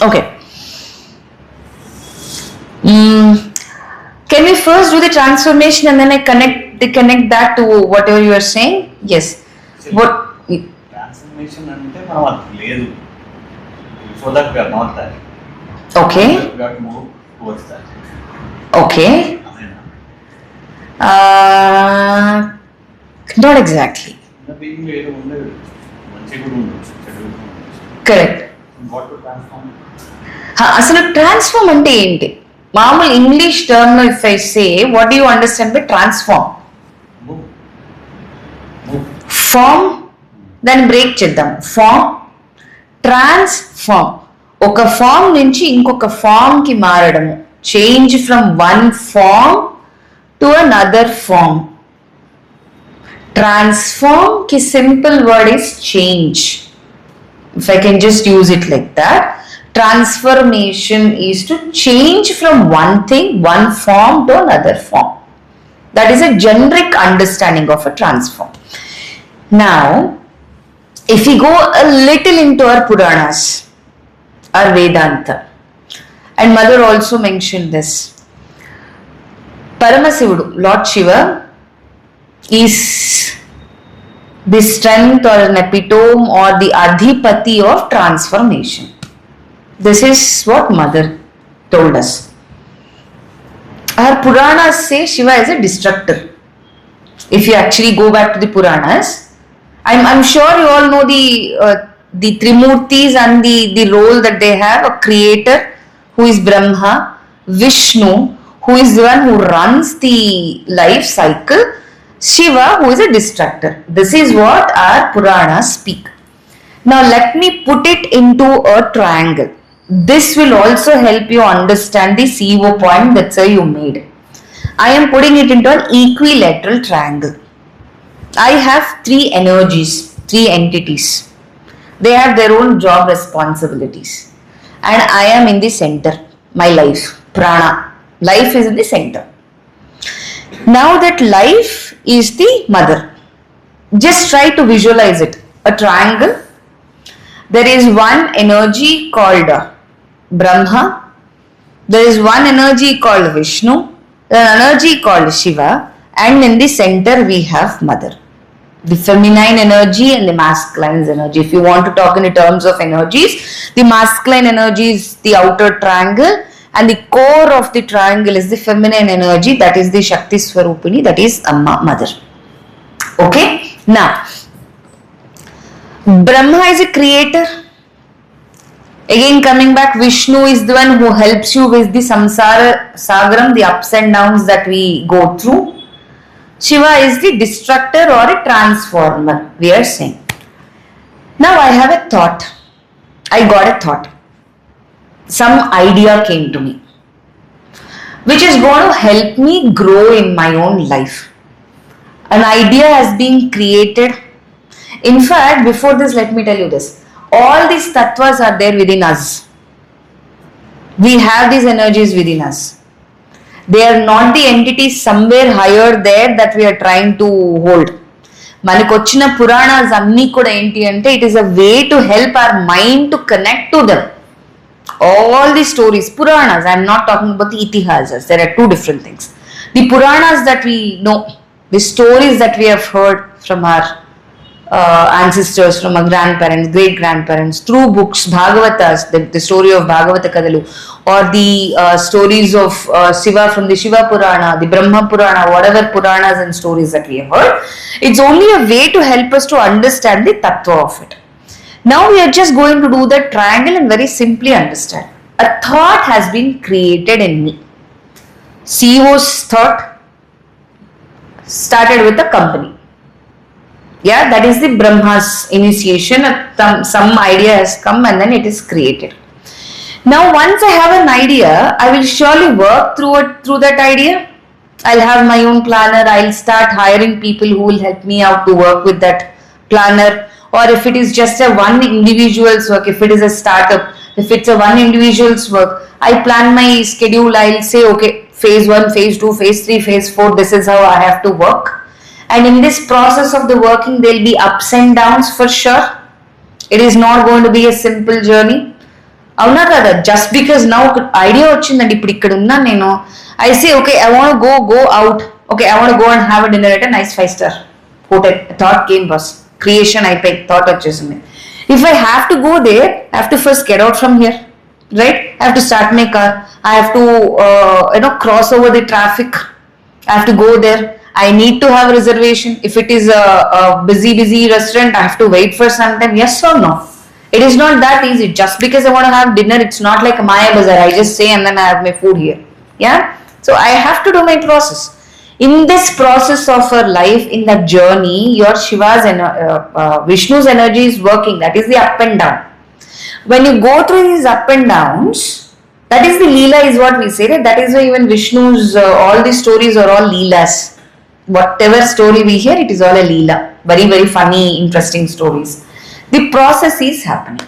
Okay. Can we first do the transformation and then I connect that to whatever you are saying? Yes. What? Transformation ante మనం అది లేదు. Before that we are not that. Okay. We have to move towards that. Okay. Not exactly. Being వేరు ఉండదు. మంచి కూడా ఉండొచ్చు. Correct. What to transform? అసలు transform అంటే ఏంటి? మామూలు ఇంగ్లీష్ టర్మ్ లో if I say what do you understand by transform? Form, దాన్ని బ్రేక్ చేద్దాం. ఫార్మ్, ట్రాన్స్ఫార్మ్, ఒక ఫార్మ్ నుంచి ఇంకొక ఫార్మ్ కి మారడము. Change from one form to another form. Transform కి simple word is change. If I can just use it like that, transformation is to change from one thing, one form to another form. That is a generic understanding of a transform. Now, if we go a little into our Puranas, our Vedanta, and Mother also mentioned this, Paramasivudu, Lord Shiva, is the strength or an epitome or the adhipati of transformation. This is what Mother told us. Our Puranas say Shiva is a destructor. If you actually go back to the Puranas, I'm sure you all know the Trimurtis and the role that they have. A creator who is Brahma, Vishnu who is the one who runs the life cycle, Shiva who is a destructor. This is what our Puranas speak. Now let me put it into a triangle. This will also help you understand the CEO point that's why you made. I am putting it into an equilateral triangle. I have three energies, three entities. They have their own job responsibilities. And I am in the center, my life, prana. Life is in the center. Now that life is the mother. Just try to visualize it. A triangle. There is one energy called Brahma. There is one energy called Vishnu. There is an energy called Shiva. And in the center we have mother. The feminine energy and the masculine energy. If you want to talk in terms of energies, the masculine energy is the outer triangle and the core of the triangle is the feminine energy, that is the Shakti Swarupini, that is Amma, mother. Okay? Now, Brahma is a creator. Again coming back, Vishnu is the one who helps you with the samsara sagaram, the ups and downs that we go through. Shiva is the destructor or a transformer, we are saying. Now I have a thought. I got a thought. Some idea came to me, which is going to help me grow in my own life. An idea has been created. In fact, before this, let me tell you this. All these tattvas are there within us. We have these energies within us. They are not the entities somewhere higher there that we are trying to hold. Manikochina Puranas anni kuda enti ante, it is a way to help our mind to connect to them. All the stories, Puranas, I am not talking about the Itihasas, there are two different things. The Puranas that we know, the stories that we have heard from our ancestors, from our grandparents, great-grandparents, through books, Bhagavatas, the story of Bhagavata Kadalu, or the stories of Shiva from the Shiva Purana, the Brahma Purana, whatever Puranas and stories that we have heard, it's only a way to help us to understand the tattva of it. Now we are just going to do that triangle and very simply understand. A thought has been created in me. CEO's thought started with a company. Yeah, that is the Brahma's initiation. Some idea has come and then it is created. Now, once I have an idea, I will surely work through that idea. I'll have my own planner. I'll start hiring people who will help me out to work with that planner. Or if it is just a one individual's work, if it is a startup, if it's a one individual's work, I plan my schedule. I'll say, okay, phase 1, phase 2, phase 3, phase 4, this is how I have to work. And in this process of the working, there will be ups and downs for sure. It is not going to be a simple journey. Just because now idea I say, okay, I want to go out. Okay, I want to go and have a dinner at a nice 5-star hotel. A thought came, boss. Creation, I picked. Thought vachesindi. If I have to go there, I have to first get out from here. Right? I have to start my car. I have to, cross over the traffic. I have to go there. I need to have a reservation. If it is a busy restaurant, I have to wait for some time. Yes or no? It is not that easy. Just because I want to have dinner, it's not like a Maya Bazaar. I just say and then I have my food here. Yeah? So I have to do my process. In this process of our life, in that journey, your Shiva's and Vishnu's energy is working. That is the up and down. When you go through these up and downs, that is the Leela is what we say. Right? That is why even Vishnu's, all these stories are all Leelas. Whatever story we hear, it is all a Leela. Very, very funny, interesting stories. The process is happening.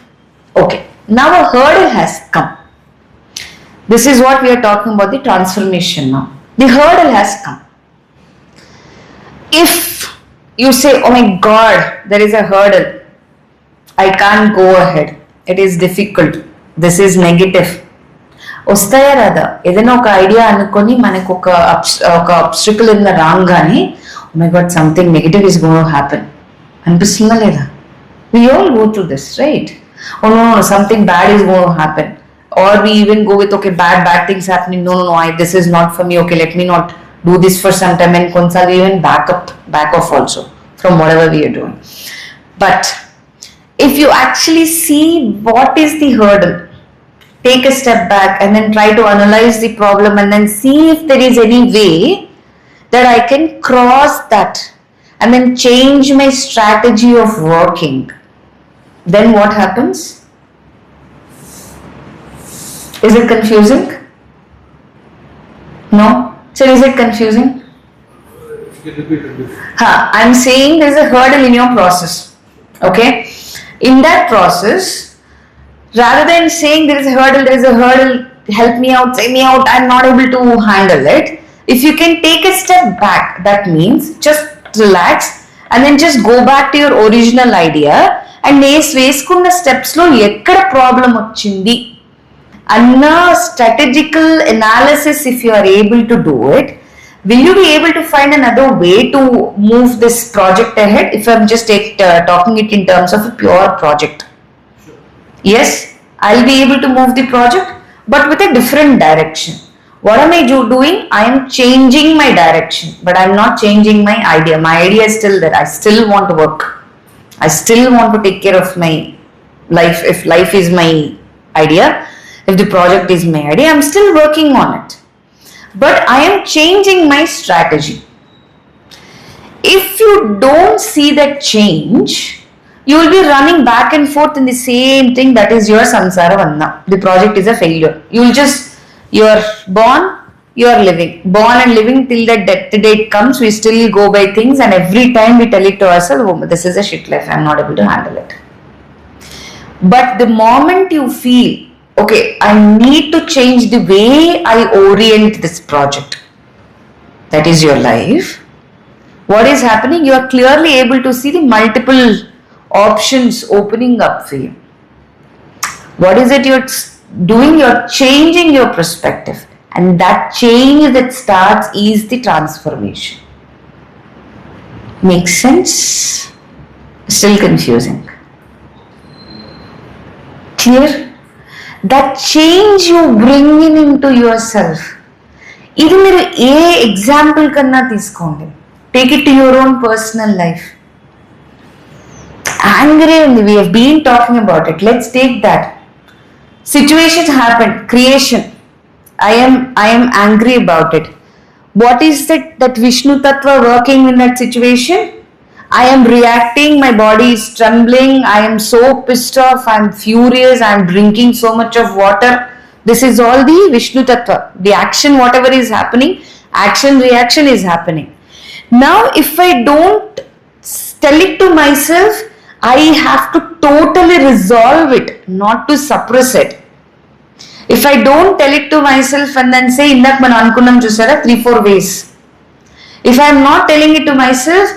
Okay. Now a hurdle has come. This is what we are talking about, the transformation now. The hurdle has come. If you say, oh my God, there is a hurdle. I can't go ahead. It is difficult. This is negative. వస్తాయా రాదా ఏదైనా ఒక idea అనుకొని మనకు ఒక obstacle in రాగానే oh my god something negative is going to happen అనిపిస్తుందా లేదా we all go through this right oh no something bad is going to happen or we even go with okay bad things happening no this is not for me okay let me not do this for some time and కొన్నిసార్లు even back off also from whatever we are doing but if you actually see what is the hurdle, take a step back and then try to analyze the problem and then see if there is any way that I can cross that and then change my strategy of working. Then what happens? Is it confusing? No? So is it confusing? I'm saying there is a hurdle in your process. Okay? In that process, rather than saying there is a hurdle, help me out, say me out, I'm not able to handle it. If you can take a step back, that means just relax and then just go back to your original idea and వేసుకున్న స్టెప్స్లో ఎక్కడ problem వచ్చింది అన్న strategical analysis, if you are able to do it, will you be able to find another way to move this project ahead? If I'm just talking it in terms of a pure project. Yes, I'll be able to move the project, but with a different direction. What am I doing? I am changing my direction, but I'm not changing my idea. My idea is still there. I still want to work. I still want to take care of my life. If life is my idea, if the project is my idea, I'm still working on it. But I am changing my strategy. If you don't see that change, you will be running back and forth in the same thing, that is your samsara vanna. The project is a failure. You are born, you are living. Born and living till that death date comes, we still go by things, and every time we tell it to ourselves, oh, this is a shit life, I am not able to handle it. But the moment you feel, okay, I need to change the way I orient this project, that is your life, what is happening? You are clearly able to see the multiple options opening up for you. What is it you're doing? You're changing your perspective, and that change that starts is the transformation. Makes sense? Still confusing? Clear? That change you bring into yourself. ఇది మీరు ఏ example కన్నా తీసుకోండి. Take it to your own personal life. Anger, we have been talking about it. Let's take that. Situations happen. Creation. I am angry about it. What is that Vishnu Tattva working in that situation? I am reacting, my body is trembling, I am so pissed off, I am furious, I am drinking so much of water. This is all the Vishnu Tattva. The action, whatever is happening, action, reaction is happening. Now, if I don't tell it to myself, I have to totally resolve it, not to suppress it. If I don't tell it to myself and then say, indak man anukunnam chusara 3-4 ways. If I am not telling it to myself,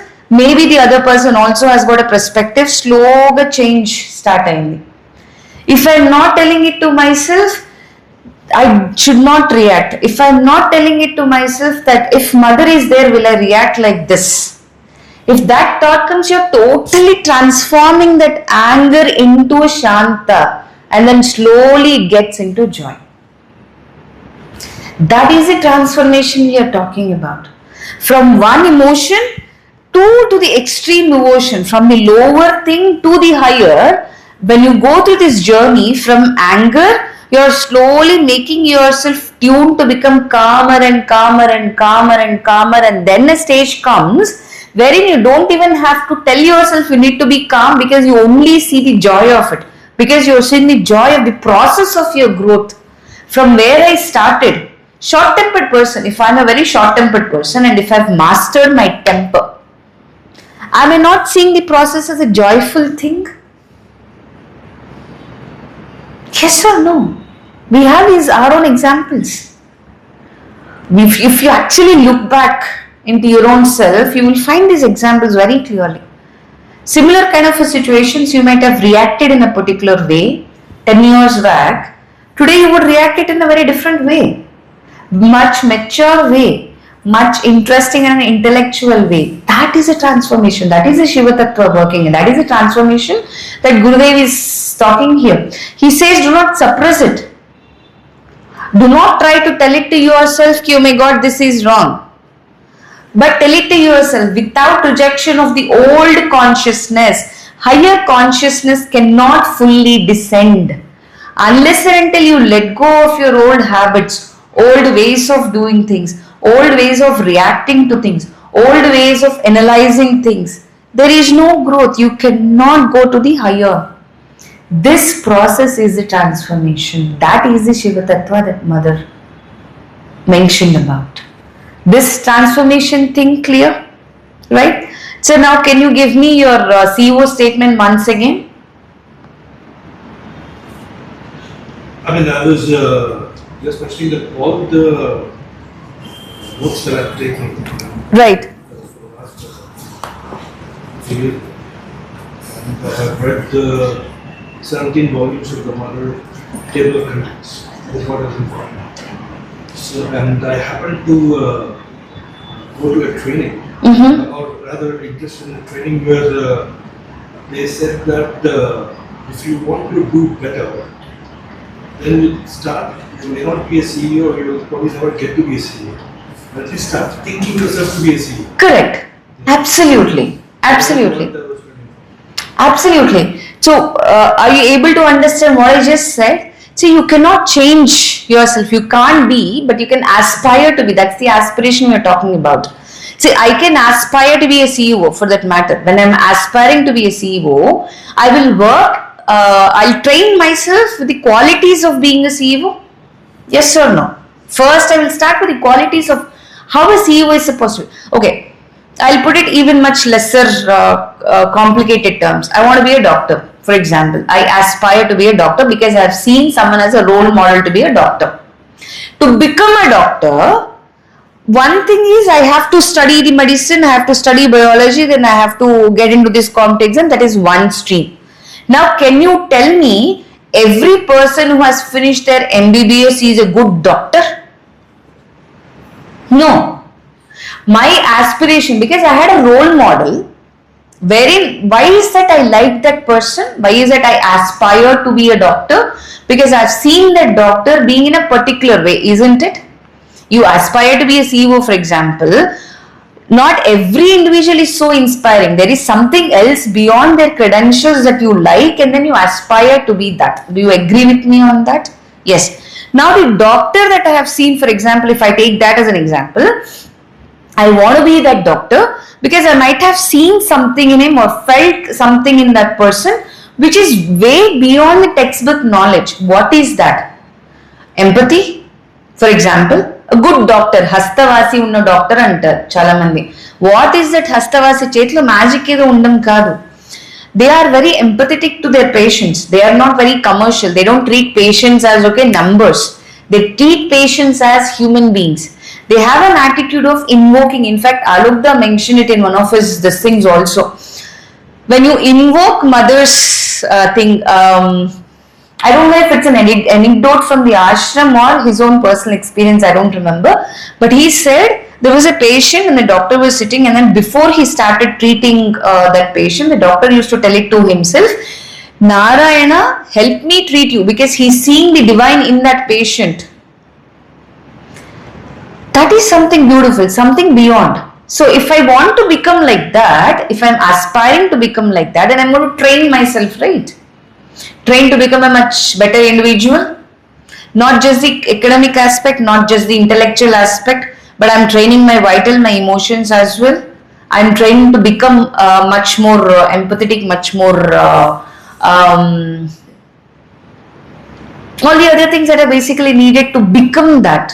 maybe the other person also has got a perspective, sloga change start ayindi. If I am not telling it to myself, I should not react. If I am not telling it to myself that if mother is there, will I react like this? If that thought comes, you're totally transforming that anger into a shanta, and then slowly it gets into joy. That is the transformation we are talking about. From one emotion to the extreme emotion, from the lower thing to the higher. When you go through this journey from anger, you are slowly making yourself tuned to become calmer and calmer and calmer and calmer, and then a stage comes wherein you don't even have to tell yourself you need to be calm, because you only see the joy of it, because you're seeing the joy of the process of your growth. From where I started, short-tempered person, if I'm a very short-tempered person and if I've mastered my temper, am I not seeing the process as a joyful thing? Yes or no? We have our own examples. If you actually look back into your own self, you will find these examples very clearly. Similar kind of situations you might have reacted in a particular way 10 years back. Today you would react it in a very different way, much mature way, much interesting and intellectual way. That is a transformation. That is a Shiva Tattva working, and that is a transformation that Gurudev is talking here. He says, do not suppress it. Do not try to tell it to yourself, oh my God, this is wrong. But tell it to yourself without rejection of the old consciousness. Higher consciousness cannot fully descend unless and until you let go of your old habits, old ways of doing things, old ways of reacting to things, old ways of analyzing things. There is no growth. You cannot go to the higher. This process is the transformation. That is the Shiva Tattva that mother mentioned about. This transformation thing clear? Right? So now can you give me your CEO statement once again? I mean, I was just mentioning that all the books that I've taken. Right. For the last few years, and I have read the 17 volumes of the Mother Table of Contents. That's what is important. So, and I happened to go to a training, or rather interested in a training where they said that if you want to do better, then you start, you may not be a CEO, you will probably never get to be a CEO. But at least start thinking yourself to be a CEO. Correct. Absolutely. Absolutely. Absolutely. So, are you able to understand what I just said? So, you cannot change yourself. You can't be, but you can aspire to be. That's the aspiration we're talking about. See, I can aspire to be a CEO for that matter. When I'm aspiring to be a CEO, I will work, I'll train myself with the qualities of being a CEO. Yes or no? First, I will start with the qualities of how a CEO is supposed to be. Okay, I'll put it even much lesser complicated terms. I want to be a doctor, for example. I aspire to be a doctor because I've seen someone as a role model to be a doctor. To become a doctor, one thing is I have to study the medicine, I have to study biology, then I have to get into this competitive exam. That is one stream. Now, can you tell me every person who has finished their MBBS is a good doctor? No. My aspiration, because I had a role model, wherein, why is that I like that person? Why is that I aspire to be a doctor? Because I've seen that doctor being in a particular way, isn't it? You aspire to be a CEO, for example. Not every individual is so inspiring. There is something else beyond their credentials that you like, and then you aspire to be that. Do you agree with me on that? Yes. Now, the doctor that I have seen, for example, if I take that as an example, I want to be that doctor because I might have seen something in him or felt something in that person which is way beyond the textbook knowledge. What is that? Empathy, for example. A good doctor, హస్తవాసి ఉన్న doctor అంటారు చాలా మంది. What is that హస్తవాసి? చేతిలో magic ఏదో ఉండడం కాదు. They are very empathetic to their patients. They are not very commercial. They don't treat patients as numbers. They treat patients as human beings. They have an attitude of invoking. In fact, Alugda mentioned it in one of his things also. When you invoke mother's thing, I don't know if it's an anecdote from the ashram or his own personal experience, I don't remember. But he said there was a patient and the doctor was sitting, and then before he started treating that patient, the doctor used to tell it to himself, Narayana, help me treat you, because he's seeing the divine in that patient. That is something beautiful, something beyond. So if I want to become like that, if I'm aspiring to become like that, then I'm going to train myself, right? Train to become a much better individual. Not just the academic aspect, not just the intellectual aspect, but I'm training my vital, my emotions as well. I'm training to become much more empathetic, much more all the other things that are basically needed to become that.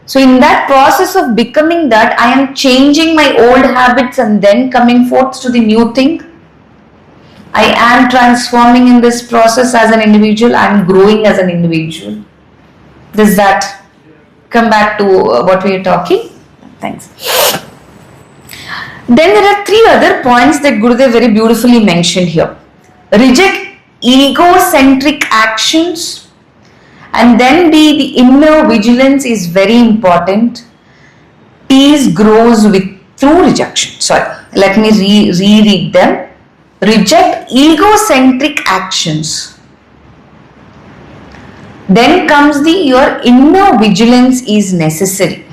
So in that process of becoming that, I am changing my old habits and then coming forth to the new thing. I am transforming in this process as an individual. I am growing as an individual. Does that come back to what we are talking? Thanks. Then there are three other points that Gurudev very beautifully mentioned here. Reject egocentric actions, and then the inner vigilance is very important. Peace grows through rejection. Sorry, let me reread them. Reject egocentric actions. Then comes your inner vigilance is necessary.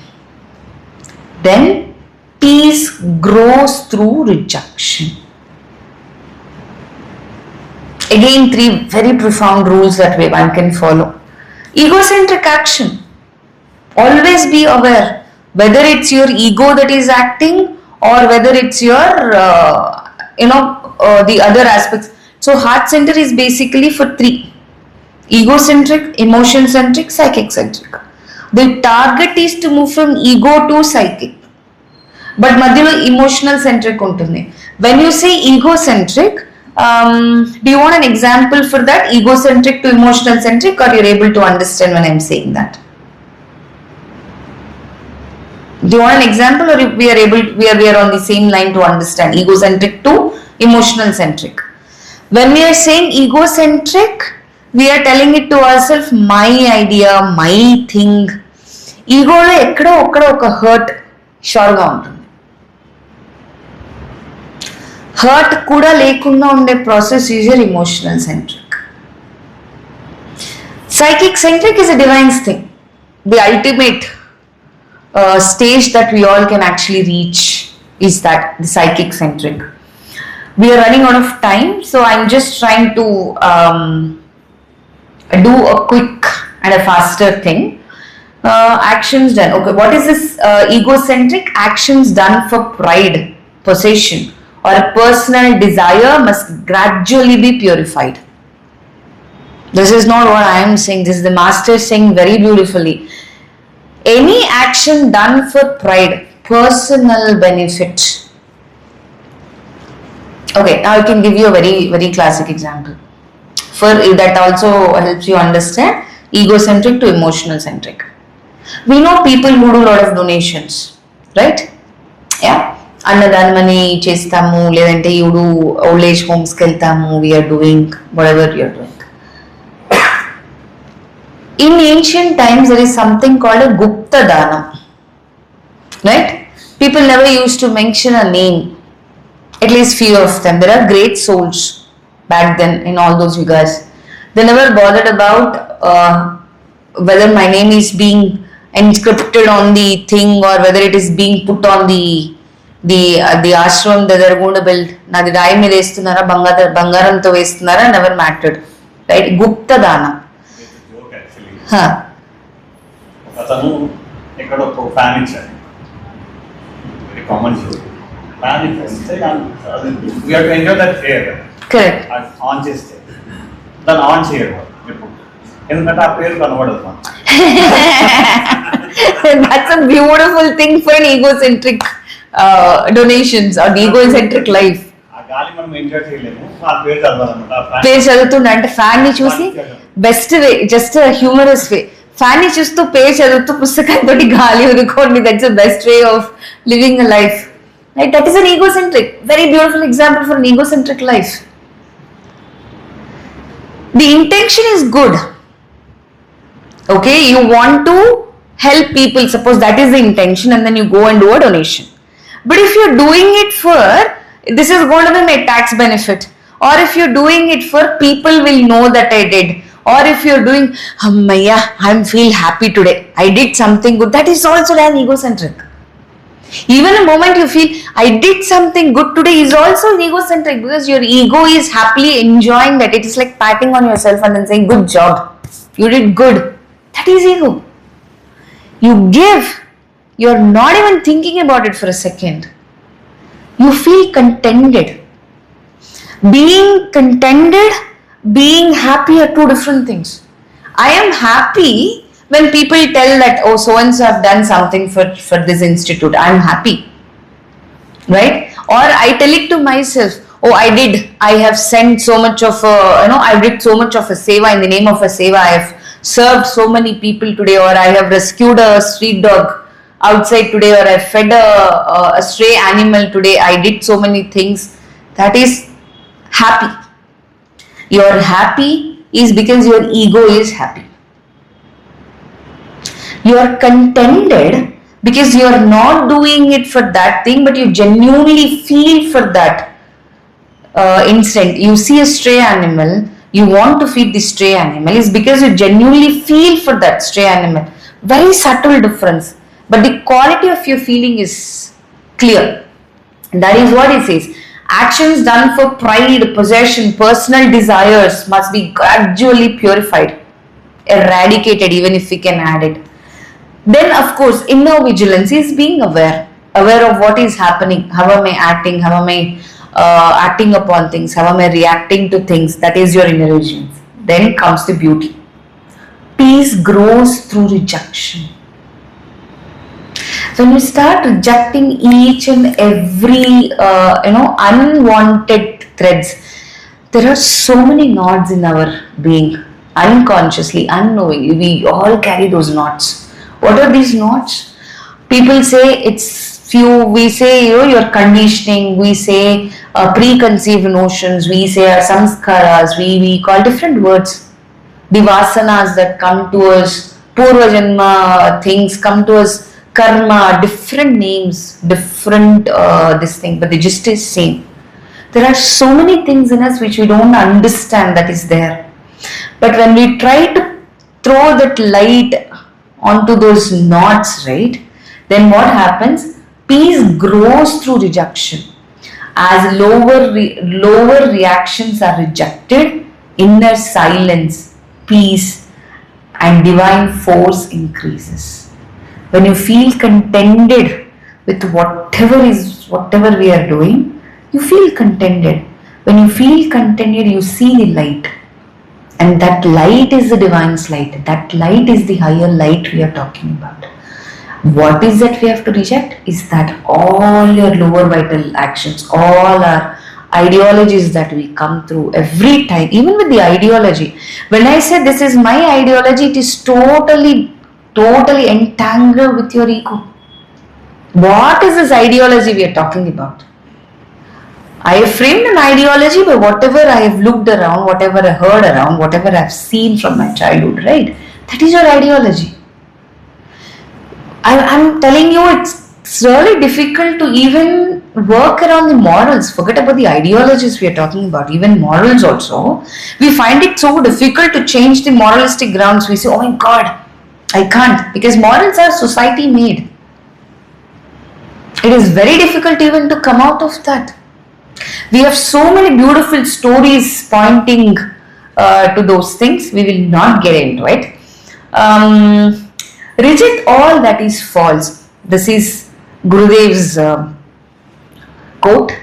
Then peace grows through rejection. Again, three very profound rules that one can follow. Egocentric action. Always be aware whether it's your ego that is acting or whether it's your the other aspects. So heart center is basically for three: egocentric, emotion centric, psychic centric. The target is to move from ego to psychic. But madhyalo emotional centric ఉంటుంది. When you say egocentric, do you want an example for that? Egocentric to emotional centric, or you're able to understand when I'm saying that? Do you want an example, or we are on the same line to understand egocentric to emotional centric? When we are saying egocentric, we are telling it to ourselves, my idea, my thing. ఈగోలో ఎక్కడో ఒక hurt షోర్గా ఉంటుంది. Hurt కూడా లేకుండా ఉండే process is your emotional centric. Psychic centric is a divines thing. The ultimate stage that we all can actually reach is that, the psychic centric. We are running out of time, so I'm just trying to do a quick and a faster thing. Actions done. Okay, what is this egocentric? Actions done for pride, possession, or a personal desire must gradually be purified. This is not what I am saying. This is the master saying very beautifully. Any action done for pride, personal benefit. Okay, now I can give you a very classic example. For that also helps you understand egocentric to emotional centric. We know people who do a lot of donations, right? Yeah. అన్నదానమని చేస్తాము, లేదంటే ఇప్పుడు old age హోమ్స్కి వెళ్తాము. We are doing whatever you are doing. In ancient times, there is something called a Gupta Danam, right? People never used to mention a name, at least few of them. There are great souls back then in all those yugas. They never bothered about whether my name is being inscripted on the thing or whether it is being put on the ashram that they are going to build. Nadi rai మీద వేస్తున్నారా, బంగారంతో వేస్తున్నారా, never mattered, right? Gupta Danam. అతను ఇక్కడ ఒక fan ఇచ్చాడు, very common fan ఇస్తే we have to enjoy that air. Correct. On చేస్తే దాన్ని ఆన్ చేయరు ఎప్పుడు, ఎందుకంటే ఆ పేరు కనబడదు మనకు. That's a beautiful thing for an egocentric donations or egocentric life. ఆ గాలి మనం ఎంజాయ్ చేయలేము, ఆ పేరు చదవాలన్నమాట. పేరు చదువుతుండే అంటే ఫ్యాన్ ని చూసి best way, just humorous way. Fan ని చూస్తూ పేరు చదువుతూ పుస్తకంతో గాలి వదుకోండి. That's the best way of living a life, right? That is un egocentric, very beautiful example for un egocentric life. The intention is good. Okay, you want to help people, suppose that is the intention, and then you go and do a donation. But if you're doing it for, this is going to be my tax benefit, or if you're doing it for people will know that I did, or if you're doing, Ammaya, I feel happy today, I did something good, that is also an egocentric. Even the moment you feel I did something good today is also an egocentric, because your ego is happily enjoying that. It is like patting on yourself and then saying good job, you did good. That is ego. You give, you're not even thinking about it for a second. You feel contented. Being contented, being happy are two different things. I am happy when people tell that, oh, so and so have done something for this institute. I am happy, right? Or I tell it to myself, oh, I have sent so much of I did so much of a seva in the name of a seva. I have served so many people today, or I have rescued a street dog outside today, or I fed a stray animal today. I did so many things. That is happy. Your happy is because your ego is happy. You are contented because you are not doing it for that thing, but you genuinely feel for that instant. You see a stray animal, you want to feed the stray animal, is because you genuinely feel for that stray animal. Very subtle difference, but the quality of your feeling is clear. That is what he says. Actions done for pride, possession, personal desires must be gradually purified, eradicated, even if we can add it. Then of course inner vigilance is being aware of what is happening. How am I acting? How am I acting upon things? How am I reacting to things? That is your inner vision. Then comes the beauty. Peace grows through rejection. When you start rejecting each and every unwanted threads, there are so many knots in our being, unconsciously, unknowingly. We all carry those knots. What are these knots? People say it's few. We say your conditioning. We say preconceived notions. We say our samskaras. We call different words. The vasanas that come to us, purva janma things come to us, karma, different names, different this thing, but the gist is same. There are so many things in us which we don't understand that is there. But when we try to throw that light onto those knots, right, then what happens? Peace grows through rejection. As lower reactions are rejected, inner silence, peace, and divine force increases. When you feel contented with whatever we are doing, you feel contented. When you feel contented, you see the light. And that light is the divine light. That light is the higher light we are talking about. What is that we have to reject? Is that all your lower vital actions, all our ideologies that we come through every time, even with the ideology. When I say this is my ideology, it is totally entangled with your ego. What is this ideology we are talking about? I have framed an ideology by whatever I have looked around, whatever I heard around, whatever I have seen from my childhood, right? That is your ideology. I'm telling you, it's really difficult to even work around the morals. Forget about the ideologies we are talking about, even morals also. We find it so difficult to change the moralistic grounds. We say, oh my God, I can't, because morals are society made. It is very difficult even to come out of that. We have so many beautiful stories pointing to those things. We will not get into it. Reject all that is false. This is Gurudev's quote.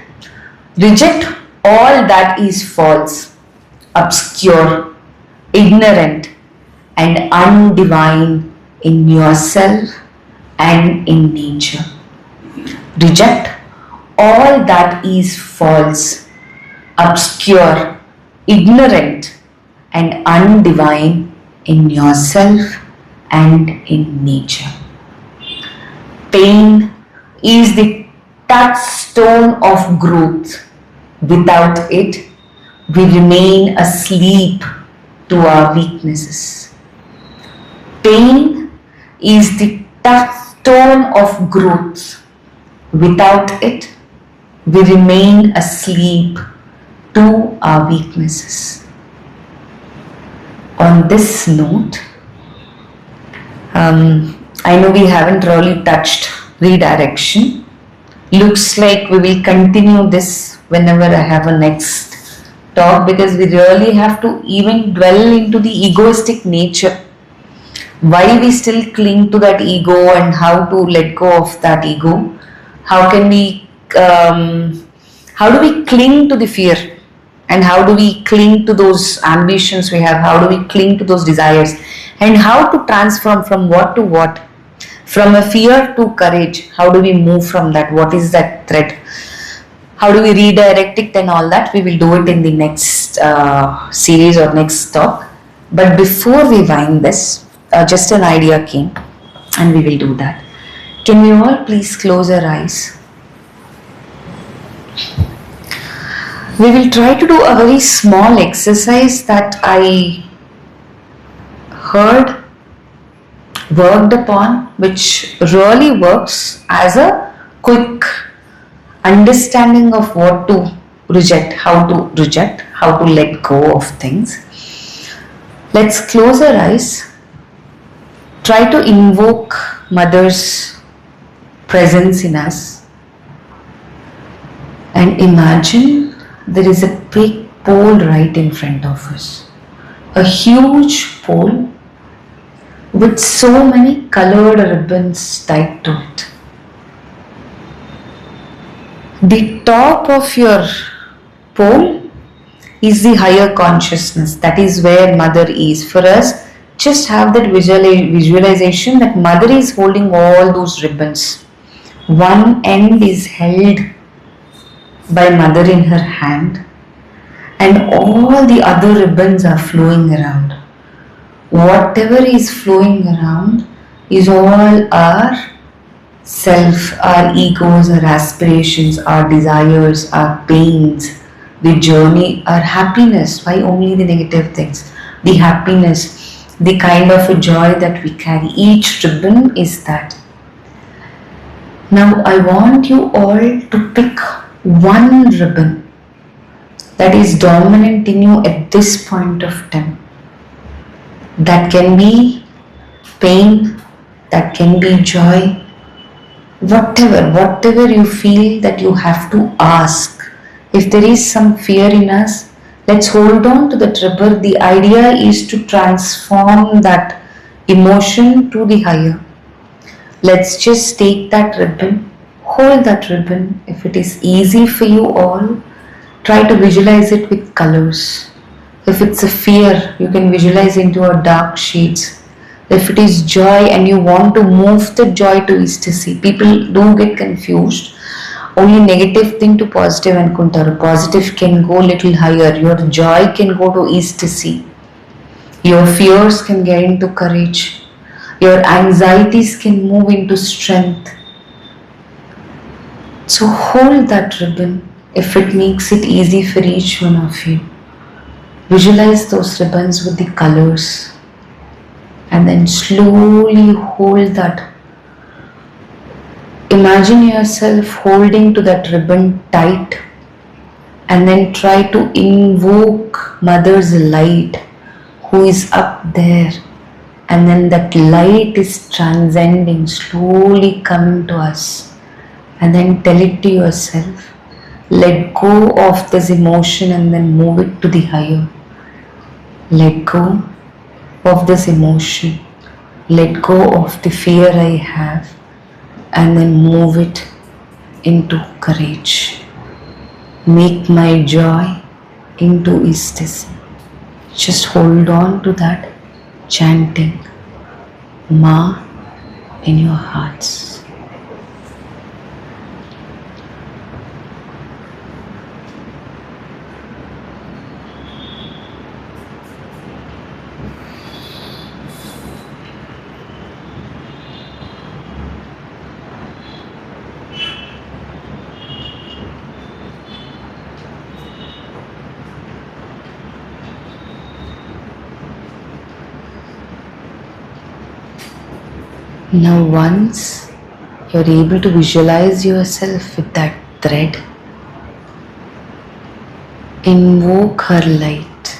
Reject all that is false, obscure, ignorant, and undivine in yourself and in nature. Reject all that is false, obscure, ignorant, and undivine in yourself and in nature. Pain is the touchstone of growth. Without it, we remain asleep to our weaknesses. Pain is the touchstone of growth. Without it, we remain asleep to our weaknesses. On this note, I know we haven't really touched redirection. Looks like we will continue this whenever I have a next talk, because we really have to even dwell into the egoistic nature. Why we still cling to that ego and how to let go of that ego. How can we, how do we cling to the fear? And how do we cling to those ambitions we have? How do we cling to those desires? And how to transform from what to what? From a fear to courage. How do we move from that? What is that thread? How do we redirect it and all that? We will do it in the next series or next talk. But before we wind this, just an idea came and we will do that. Can we all please close our eyes? We will try to do a very small exercise that I heard, worked upon, which really works as a quick understanding of what to reject, how to let go of things. Let's close our eyes. Try to invoke Mother's presence in us and imagine there is a big pole right in front of us. A huge pole with so many colored ribbons tied to it. The top of your pole is the higher consciousness. That is where mother is. For us, just have that visualization that mother is holding all those ribbons. One end is held by mother in her hand, and all the other ribbons are flowing around. Whatever is flowing around is all our self, our egos, our aspirations, our desires, our pains, the journey, our happiness. Why only the negative things? The happiness, the kind of a joy that we carry. Each ribbon is that. Now I want you all to pick one ribbon that is dominant in you at this point of time. That can be pain, that can be joy, whatever you feel that you have to ask. If there is some fear in us, let's hold on to that ribbon. The idea is to transform that emotion to the higher. Let's just take that ribbon, hold that ribbon. If it is easy for you all, try to visualize it with colors. If it's a fear, you can visualize into a dark shades. If it is joy and you want to move the joy to ecstasy, people do get confused. Only negative thing to positive and kuntaru. Positive can go little higher. Your joy can go to ecstasy. Your fears can get into courage. Your anxieties can move into strength. So hold that ribbon if it makes it easy for each one of you. Visualize those ribbons with the colors and then slowly hold that. Imagine yourself holding to that ribbon tight and then try to invoke Mother's light who is up there, and then that light is transcending, slowly coming to us, and then tell it to yourself, let go of this emotion and then move it to the higher. Let go of this emotion, let go of the fear I have, and then move it into courage. Make my joy into ecstasy. Just hold on to that, chanting Ma in your hearts. Now once you're able to visualize yourself with that thread, invoke her light,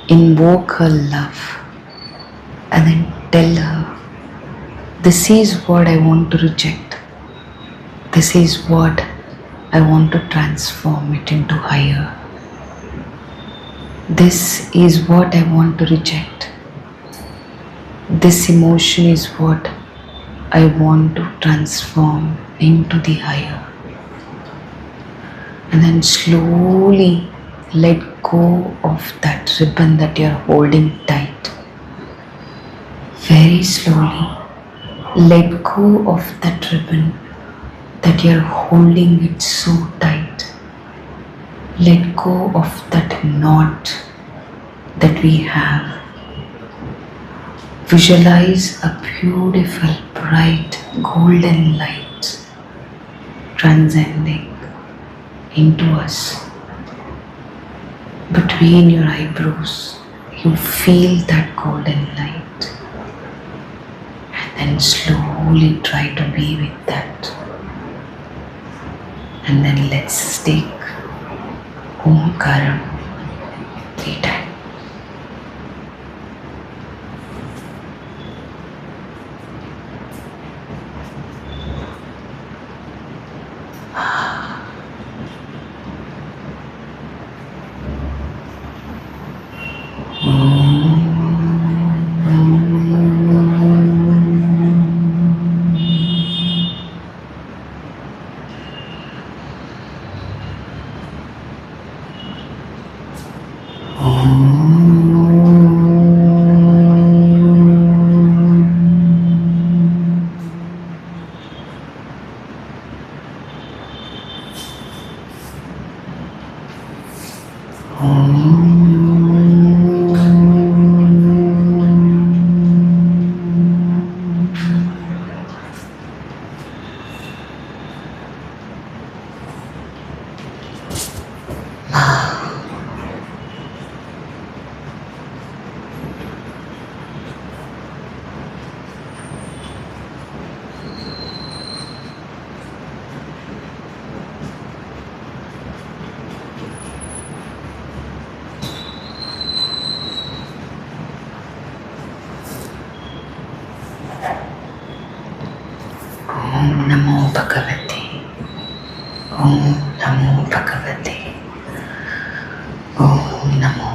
invoke her love, and then tell her, this is what I want to reject. This is what I want to transform it into higher. This is what I want to reject. This emotion is what I want to transform into the higher. And then slowly let go of that ribbon that you're holding tight. Very slowly let go of that ribbon that you're holding it so tight. Let go of that knot that we have. Visualize a beautiful, bright, golden light transcending into us. Between your eyebrows, you feel that golden light, and then slowly try to be with that. And then let's take Omkaram 3 times. Om Namo Bhagavate. Om Namo Bhagavate. Om Namo